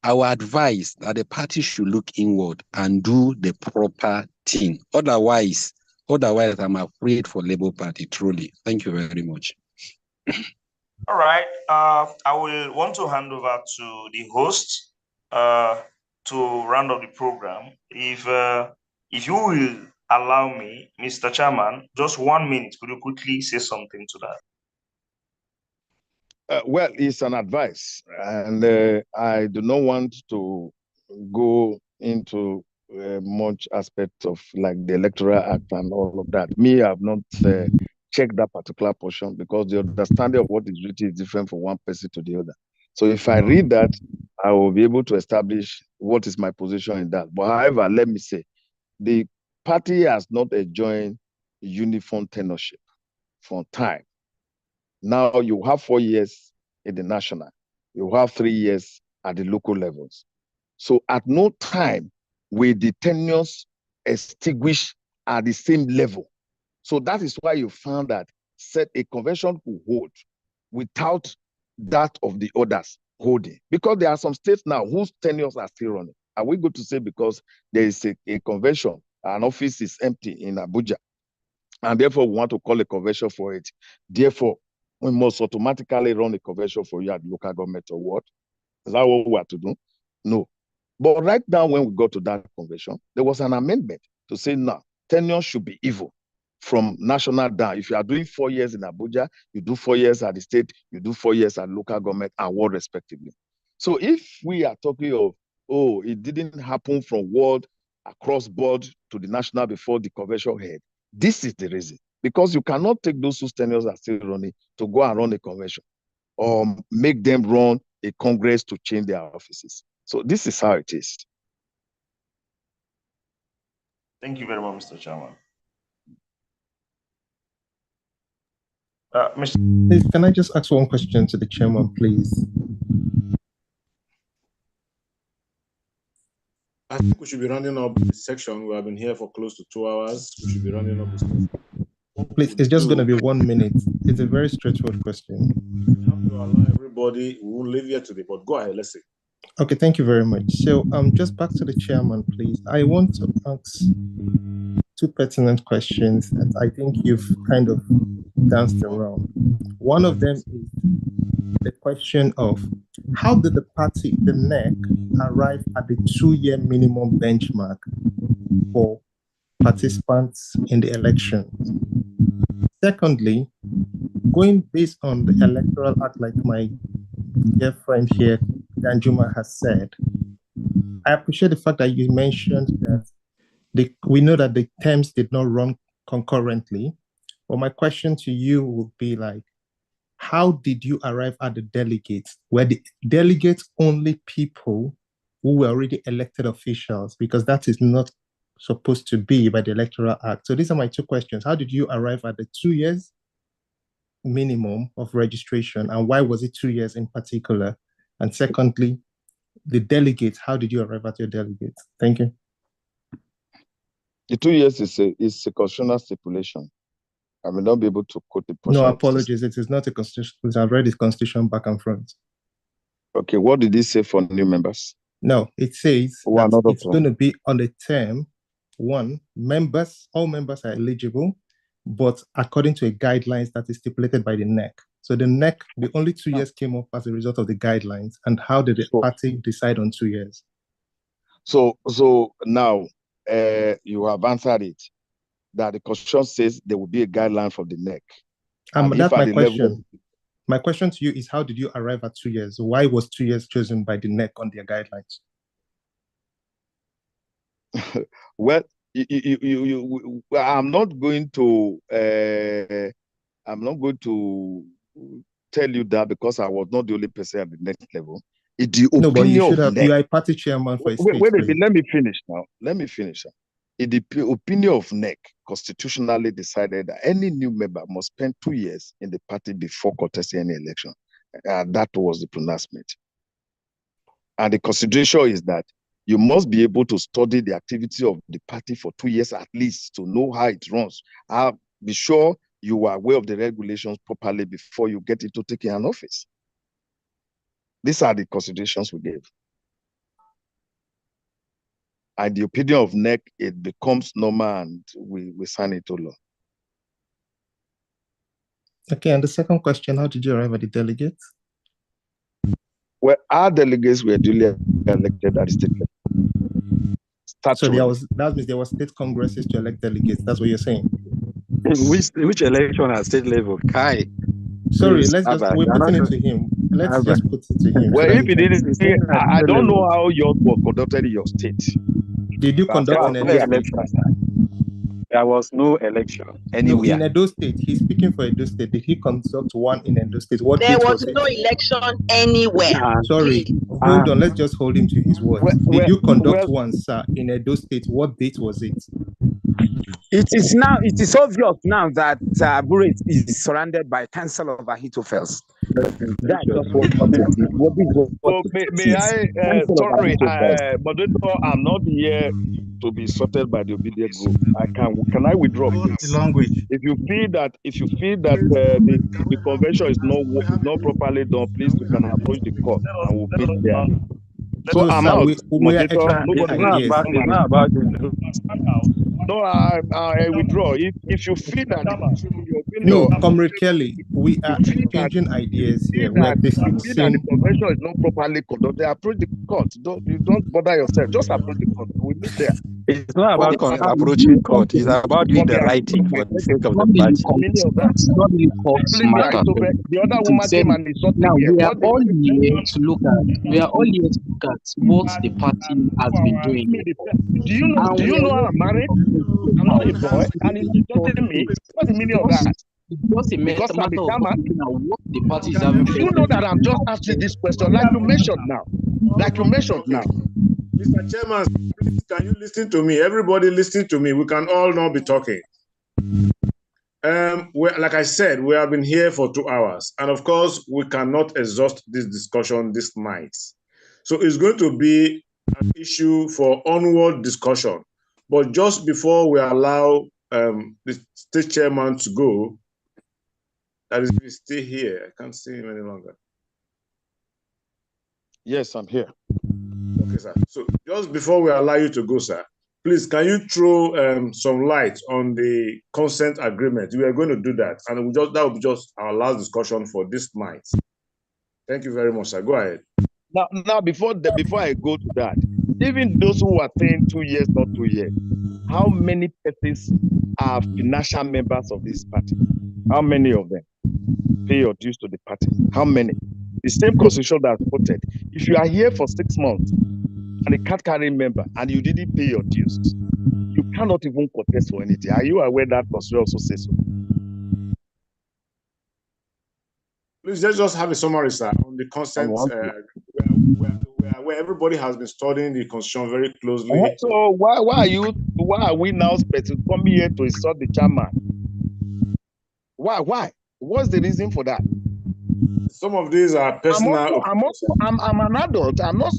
our advice that the party should look inward and do the proper thing. Otherwise, I'm afraid for Labour Party, truly. Thank you very much. All right. I will want to hand over to the host to round up the program. If you will allow me, Mr. Chairman, just 1 minute, could you quickly say something to that? Well, it's an advice, and I do not want to go into much aspect of like the Electoral Act and all of that. Me, I've not check that particular portion because the understanding of what is written is different from one person to the other. So if I read that, I will be able to establish what is my position in that. But however, let me say, the party has not enjoined uniform tenureship for time. Now you have 4 years in the national, you have 3 years at the local levels. So at no time will the tenures extinguish at the same level. So that is why you found that set a convention could hold without that of the others holding. Because there are some states now whose tenures are still running. Are we going to say because there is a convention, an office is empty in Abuja, and therefore we want to call a convention for it, therefore we must automatically run a convention for you at the local government or what? Is that what we have to do? No. But right now, when we got to that convention, there was an amendment to say, no, tenure should be equal from national down. If you are doing 4 years in Abuja, you do 4 years at the state, you do 4 years at local government and ward respectively. So if we are talking of, oh, it didn't happen from ward across board to the national before the convention head, this is the reason. Because you cannot take those whose tenures are still running to go and run a convention or make them run a congress to change their offices. So this is how it is. Thank you very much, Mr. Chairman. Please, can I just ask one question to the chairman, please? I think we should be running up this section. We have been here for close to 2 hours. We should be running up this section. Please, it's just going to be 1 minute. It's a very straightforward question. We have to allow everybody. We won't leave here today, but go ahead. Let's see. Okay, thank you very much. So, just back to the chairman, please. I want to ask 2 pertinent questions that I think you've kind of danced around. One of them is the question of how did the party, the NEC, arrive at the 2-year minimum benchmark for participants in the election? Secondly, going based on the Electoral Act, like my dear friend here, Danjuma, has said, I appreciate the fact that you mentioned that we know that the terms did not run concurrently. But my question to you would be like, how did you arrive at the delegates? Were the delegates only people who were already elected officials? Because that is not supposed to be by the Electoral Act. So these are my 2 questions. How did you arrive at the 2 years minimum of registration, and why was it 2 years in particular? And secondly, the delegates, how did you arrive at your delegates? Thank you. The 2 years is a constitutional stipulation. I may not be able to quote the portion. No, apologies. It is not a constitution. I've read the constitution back and front. Okay, what did it say for new members? No, it says that it's going to be on the term 1, all members are eligible, but according to a guidelines that is stipulated by the NEC. So the NEC, the only 2 years came up as a result of the guidelines. And how did the party decide on 2 years? So now you have answered it, that the constitution says there will be a guideline from the NEC. That's my question. My question to you is, how did you arrive at 2 years? Why was 2 years chosen by the NEC on their guidelines? Well, I'm not going to tell you that because I was not the only person at the next level. The opinion but you should of have. NEC, you are a party chairman for a state. Wait a minute, let me finish now. In the opinion of NEC, constitutionally decided that any new member must spend 2 years in the party before contesting any election. That was the pronouncement. And the consideration is that you must be able to study the activity of the party for 2 years at least to know how it runs. Be sure you are aware of the regulations properly before you get into taking an office. These are the considerations we gave. And the opinion of NEC, it becomes normal and we sign it to law. Okay, and the second question, how did you arrive at the delegates? Well, our delegates were duly elected at the state level. So that means there was state congresses to elect delegates. That's what you're saying. Which election at state level? Kai. Sorry, we're putting it to him. Let's just put it to him. Well, if it didn't, I don't know how yours was conducted in your state. Did you conduct an election? There was no election anywhere. No, in Edo State. He's speaking for Edo State. Did he conduct one in Edo State? What There date was was it? no election anywhere. Sorry, hold on. Let's just hold him to his words. Did you conduct one, sir, in Edo State? What date was it? It is obvious now that Abure is surrounded by council of Ahithophels. That's just what may I, sorry, moderator, I'm not here to be sorted by the Obidient group. Can I withdraw, please? Language. If you feel that the convention is not properly done, please you can approach the court and we'll meet there. So no, I'm sir, out. we are exchanging ideas. No, I withdraw. If you feel that no, Comrade Kelly, we are exchanging ideas here. We are discussing. The convention is not properly conducted. Approach the court. You don't bother yourself. Just approach the court. We meet there. It's not about approaching court. It's about doing the right thing for the sake of the party. The other woman came and insulted now me. we are all here to look at what the party has been doing. Do you know I'm married? I'm not a boy, and he's insulting me. What's the meaning of that? Because I'm a chairman. What the party is having. You know that I'm just asking this question, like you mentioned now. Mr. Chairman, please, can you listen to me? Everybody listen to me. We can all now be talking. Like I said, we have been here for 2 hours. And of course, we cannot exhaust this discussion this night. So it's going to be an issue for onward discussion. But just before we allow the state chairman to go, that is still here. I can't see him any longer. Yes, I'm here. Okay, sir. So just before we allow you to go, sir, please, can you throw some light on the consent agreement? We are going to do that, and that will be just our last discussion for this night. Thank you very much, sir. Go ahead. Now, before I go to that, even those who are saying 2 years, not 2 years, how many persons are financial members of this party? How many of them pay your dues to the party? How many? The same constitution that voted. If you are here for 6 months and a card carrying member and you didn't pay your dues, you cannot even contest for anything. Are you aware that constitution also says so? Please, let's just have a summary, sir, on the consent where everybody has been studying the constitution very closely. So why are we now coming here to insult the chairman? Why? What's the reason for that? Some of these are personal. I'm an adult. I'm not.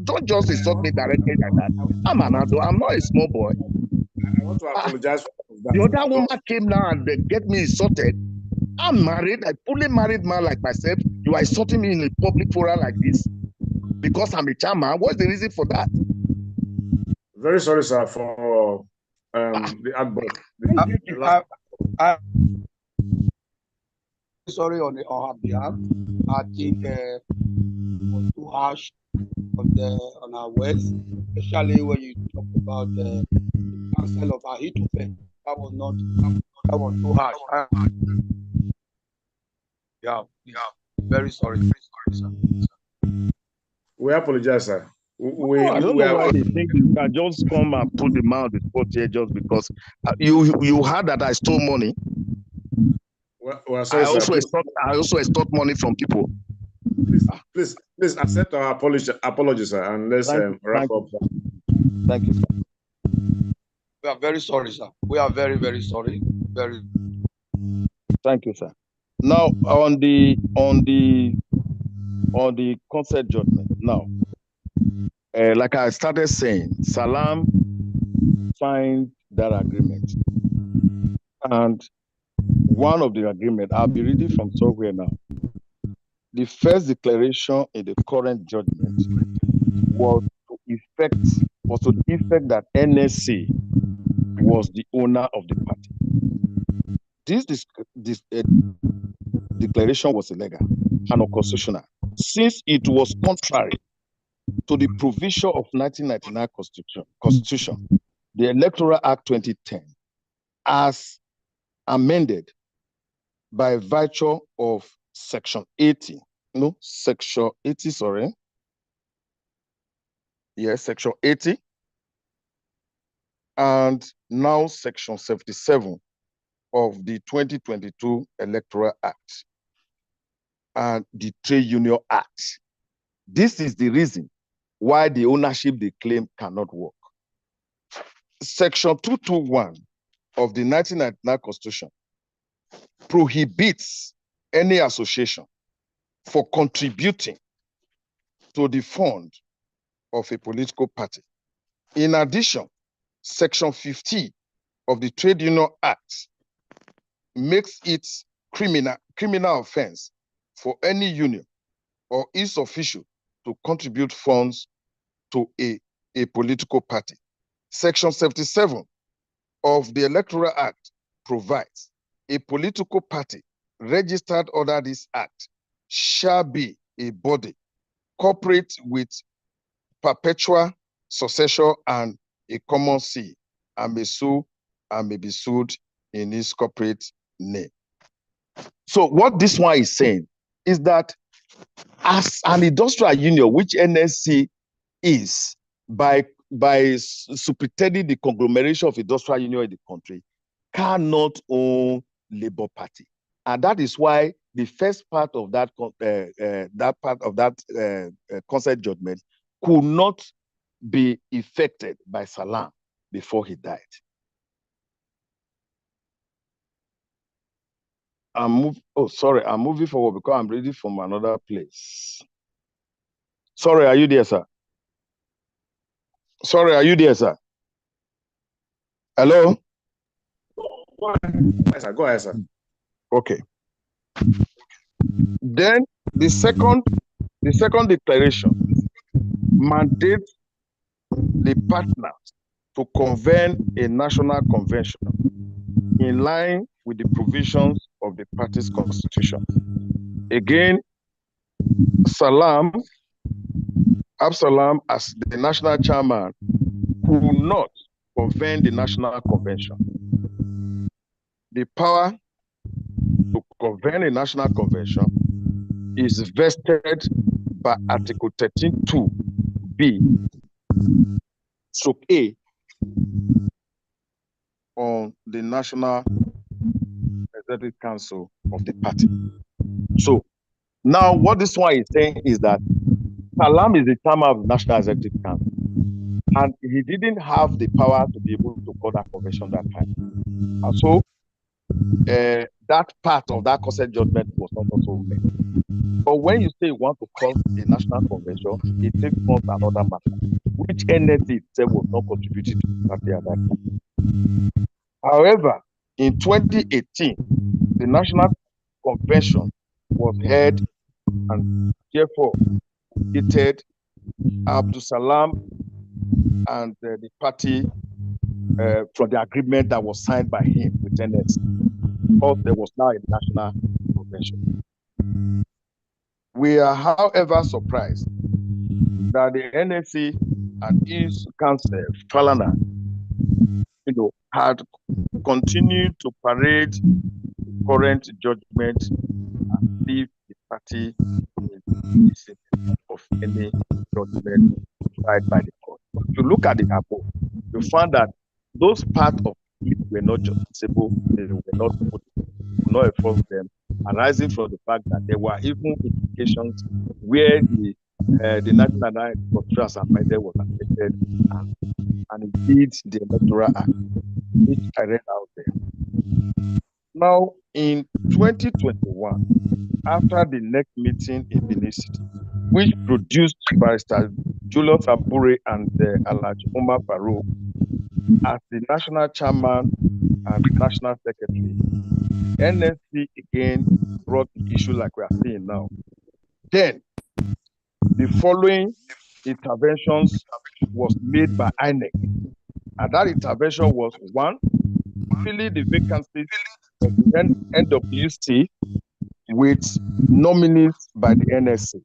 Don't just insult me directly like that. I'm an adult. I'm not a small boy. I want to apologize for that. The other woman came now and they get me insulted. I'm married, a fully married man like myself. You are insulting me in a public forum like this because I'm a chairman. What's the reason for that? Very sorry, sir, for the outbreak. Sorry on our behalf. I think it was too harsh on our words, especially when you talk about the council of Ahithophel. That was too harsh. Yeah. Very sorry, sir. We apologize, sir. I don't know why they think you can just come and put the man on the spot here just because you heard that I stole money. Well, sorry, I also extort money from people. Please accept our apology, sir, and let's wrap up. Thank you, sir. We are very sorry, sir. We are very, very sorry. Thank you, sir. Now on the consent judgment. Now, like I started saying, Salam signed that agreement, and one of the agreement, I'll be reading from somewhere now. The first declaration in the current judgment was to the effect that NSC was the owner of the party. This declaration was illegal and unconstitutional since it was contrary to the provision of 1999 Constitution, the Electoral Act 2010, as amended by virtue of Section 80. No, Section 80, sorry. Yes, Section 80 and now Section 77 of the 2022 Electoral Act and the Trade Union Act. This is the reason why the ownership they claim cannot work. Section 221 of the 1999 Constitution prohibits any association for contributing to the fund of a political party. In addition, Section 50 of the Trade Union Act makes it criminal offense for any union or its official to contribute funds to a political party. Section 77 of the Electoral Act provides a political party registered under this act shall be a body corporate with perpetual successor and a common seal, and may sue and may be sued in its corporate name. So what this one is saying is that as an industrial union, which NSC is, by superintending the conglomeration of industrial union in the country, cannot own Labour Party. And that is why the first part of that consent judgment could not be effected by Salam before he died. I'm moving forward because I'm reading from another place. Sorry, are you there, sir? Sorry, are you there, sir? Hello? Go ahead, sir. Okay. Then the second declaration mandates the partners to convene a national convention in line with the provisions of the party's constitution. Again, Absalam, as the national chairman, could not convene the national convention. The power to convene a national convention is vested by Article 13(2)(b)(a) on the National Executive Council of the party. So now what this one is saying is that Salam is the chairman of the National Executive Council, and he didn't have the power to be able to call that convention that time. And so that part of that consent judgment was not also met. But when you say you want to call a national convention, it takes months and other matters, which NSC itself was not contributing to the party at that time. However, in 2018, the national convention was held, and therefore it Abdul Salam and the party from the agreement that was signed by him with NSC, because there was now a national convention. We are, however, surprised that the NSC and its council, Falana, had continued to parade the current judgment and leave the party of any judgment tried by the court. But if you look at the above, you find that those parts of it were not justiciable, they were not enforced them, arising from the fact that there were even implications where the National Constitutional Amendment was affected, and indeed the Electoral Act, which I read out there. Now, in 2021, after the next meeting in Benin City, which produced Barrister Julius Abure and Alhaji Umar Farouk as the national chairman and national secretary, NSC again brought the issue like we are seeing now. Then, the following interventions was made by INEC, and that intervention was: one, filling the vacancies of the NWC with nominees by the NSC,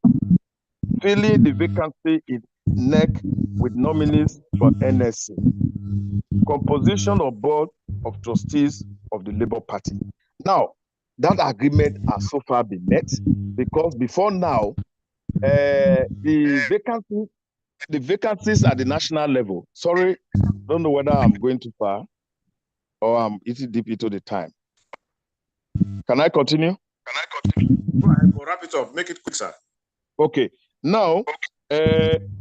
filling the vacancy in NEC with nominees from NSC, composition of board of trustees of the Labour Party. Now, that agreement has so far been met, because before now, the vacancy the vacancies at the national level. Sorry, don't know whether I'm going too far or I'm eating deep into the time. Can I continue? Go ahead, but wrap it up. Make it quick, sir. Okay. Now,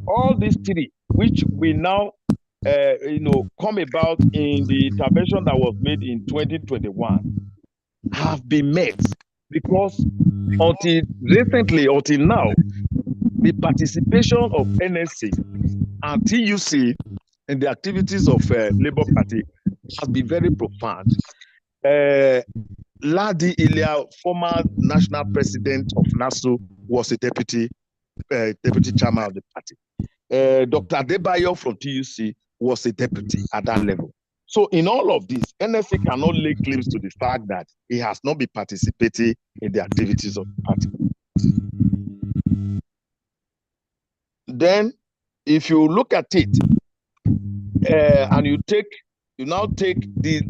all these three, which we now, come about in the intervention that was made in 2021, have been met because until recently, until now, the participation of NSC and TUC in the activities of Labour Party has been very profound. Ladi Ilia, former national president of NASU, was a deputy chairman of the party. Dr. Adebayo from TUC was a deputy at that level. So in all of this, NSC cannot lay claims to the fact that he has not been participating in the activities of the party. Then, if you look at it, and you now take the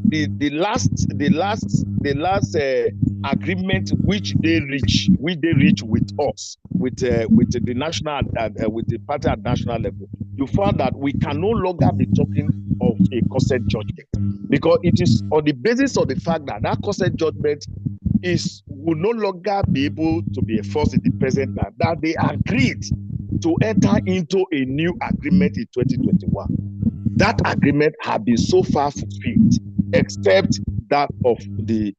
last agreement which they reach with us, with the national with the party at national level, you found that we can no longer be talking of a consent judgment because it is on the basis of the fact that that consent judgment will no longer be able to be enforced in the present time, that they agreed to enter into a new agreement in 2021. That agreement has been so far fulfilled, except that of the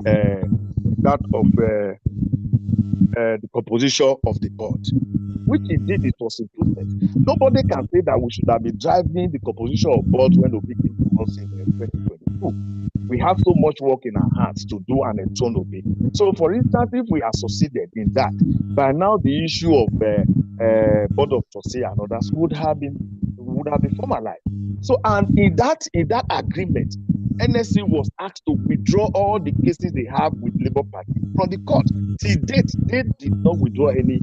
composition of the board, which indeed it was improvement. Nobody can say that we should have been driving the composition of board when Obi came to us in 2022. We have so much work in our hands to do and enthrone Obi. So, for instance, if we are succeeded in that, by now the issue of board of trustee and others would have been formalized. So, and in that agreement, NSC was asked to withdraw all the cases they have with Labour Party from the court. Till date, they did not withdraw any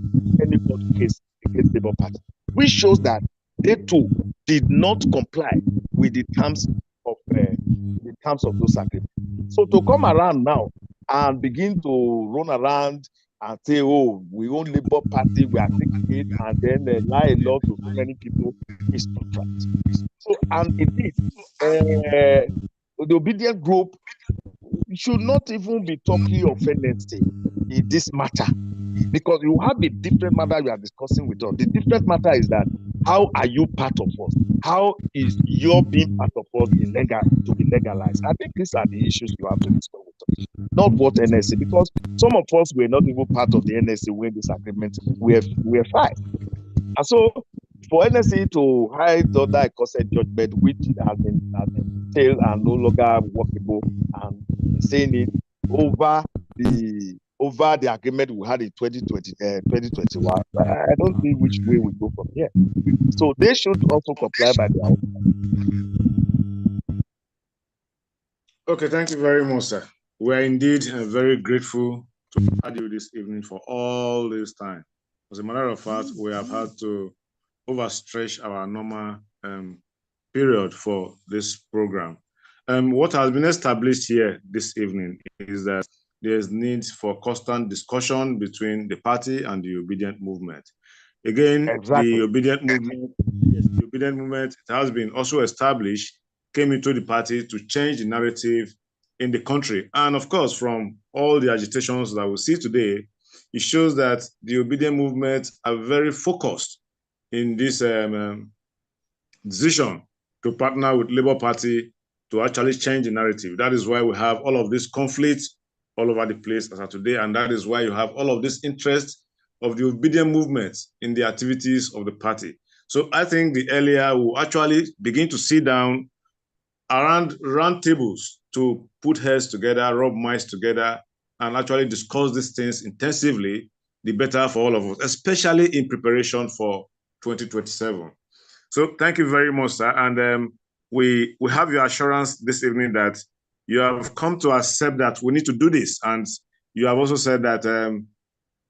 court case against Labour Party, which shows that they too did not comply with the terms of those agreements. So to come around now and begin to run around and say, "Oh, we own Labour Party, we are taking it," and then lie a lot to so many people is not right. So, and indeed, the Obidient group should not even be talking of NSC in this matter, because you have a different matter you are discussing with us. The different matter is that how are you part of us? How is your being part of us to be legalized? I think these are the issues you have to discuss with us, not what NSC, because some of us were not even part of the NSC when this agreement were filed. And so for NSC to hide under a consent judgment which has been failed and no longer workable, and saying it over the agreement we had in 2021, I don't see which way we go from here. So they should also comply by their own. Okay, thank you very much, sir. We are indeed very grateful to have you this evening for all this time. As a matter of fact, we have had to overstretch our normal period for this program. What has been established here this evening is that there's need for constant discussion between the party and the Obidient movement. Again, exactly. The Obidient movement, it has been also established, came into the party to change the narrative in the country. And of course, from all the agitations that we see today, it shows that the Obidient movement are very focused in this decision to partner with Labour Party to actually change the narrative. That is why we have all of this conflict all over the place as of today, and that is why you have all of this interest of the Obidient movement in the activities of the party. So I think the earlier we'll actually begin to sit down around round tables to put heads together, rub minds together, and actually discuss these things intensively, the better for all of us, especially in preparation for 2027. So thank you very much, sir. And we have your assurance this evening that you have come to accept that we need to do this. And you have also said that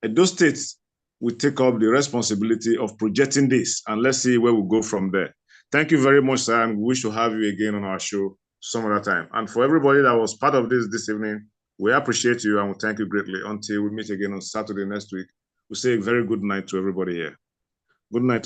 those states will take up the responsibility of projecting this, and let's see where we go from there. Thank you very much, sir, and we wish to have you again on our show some other time. And for everybody that was part of this evening, we appreciate you and we thank you greatly. Until we meet again on Saturday next week, we say a very good night to everybody here. Good night all.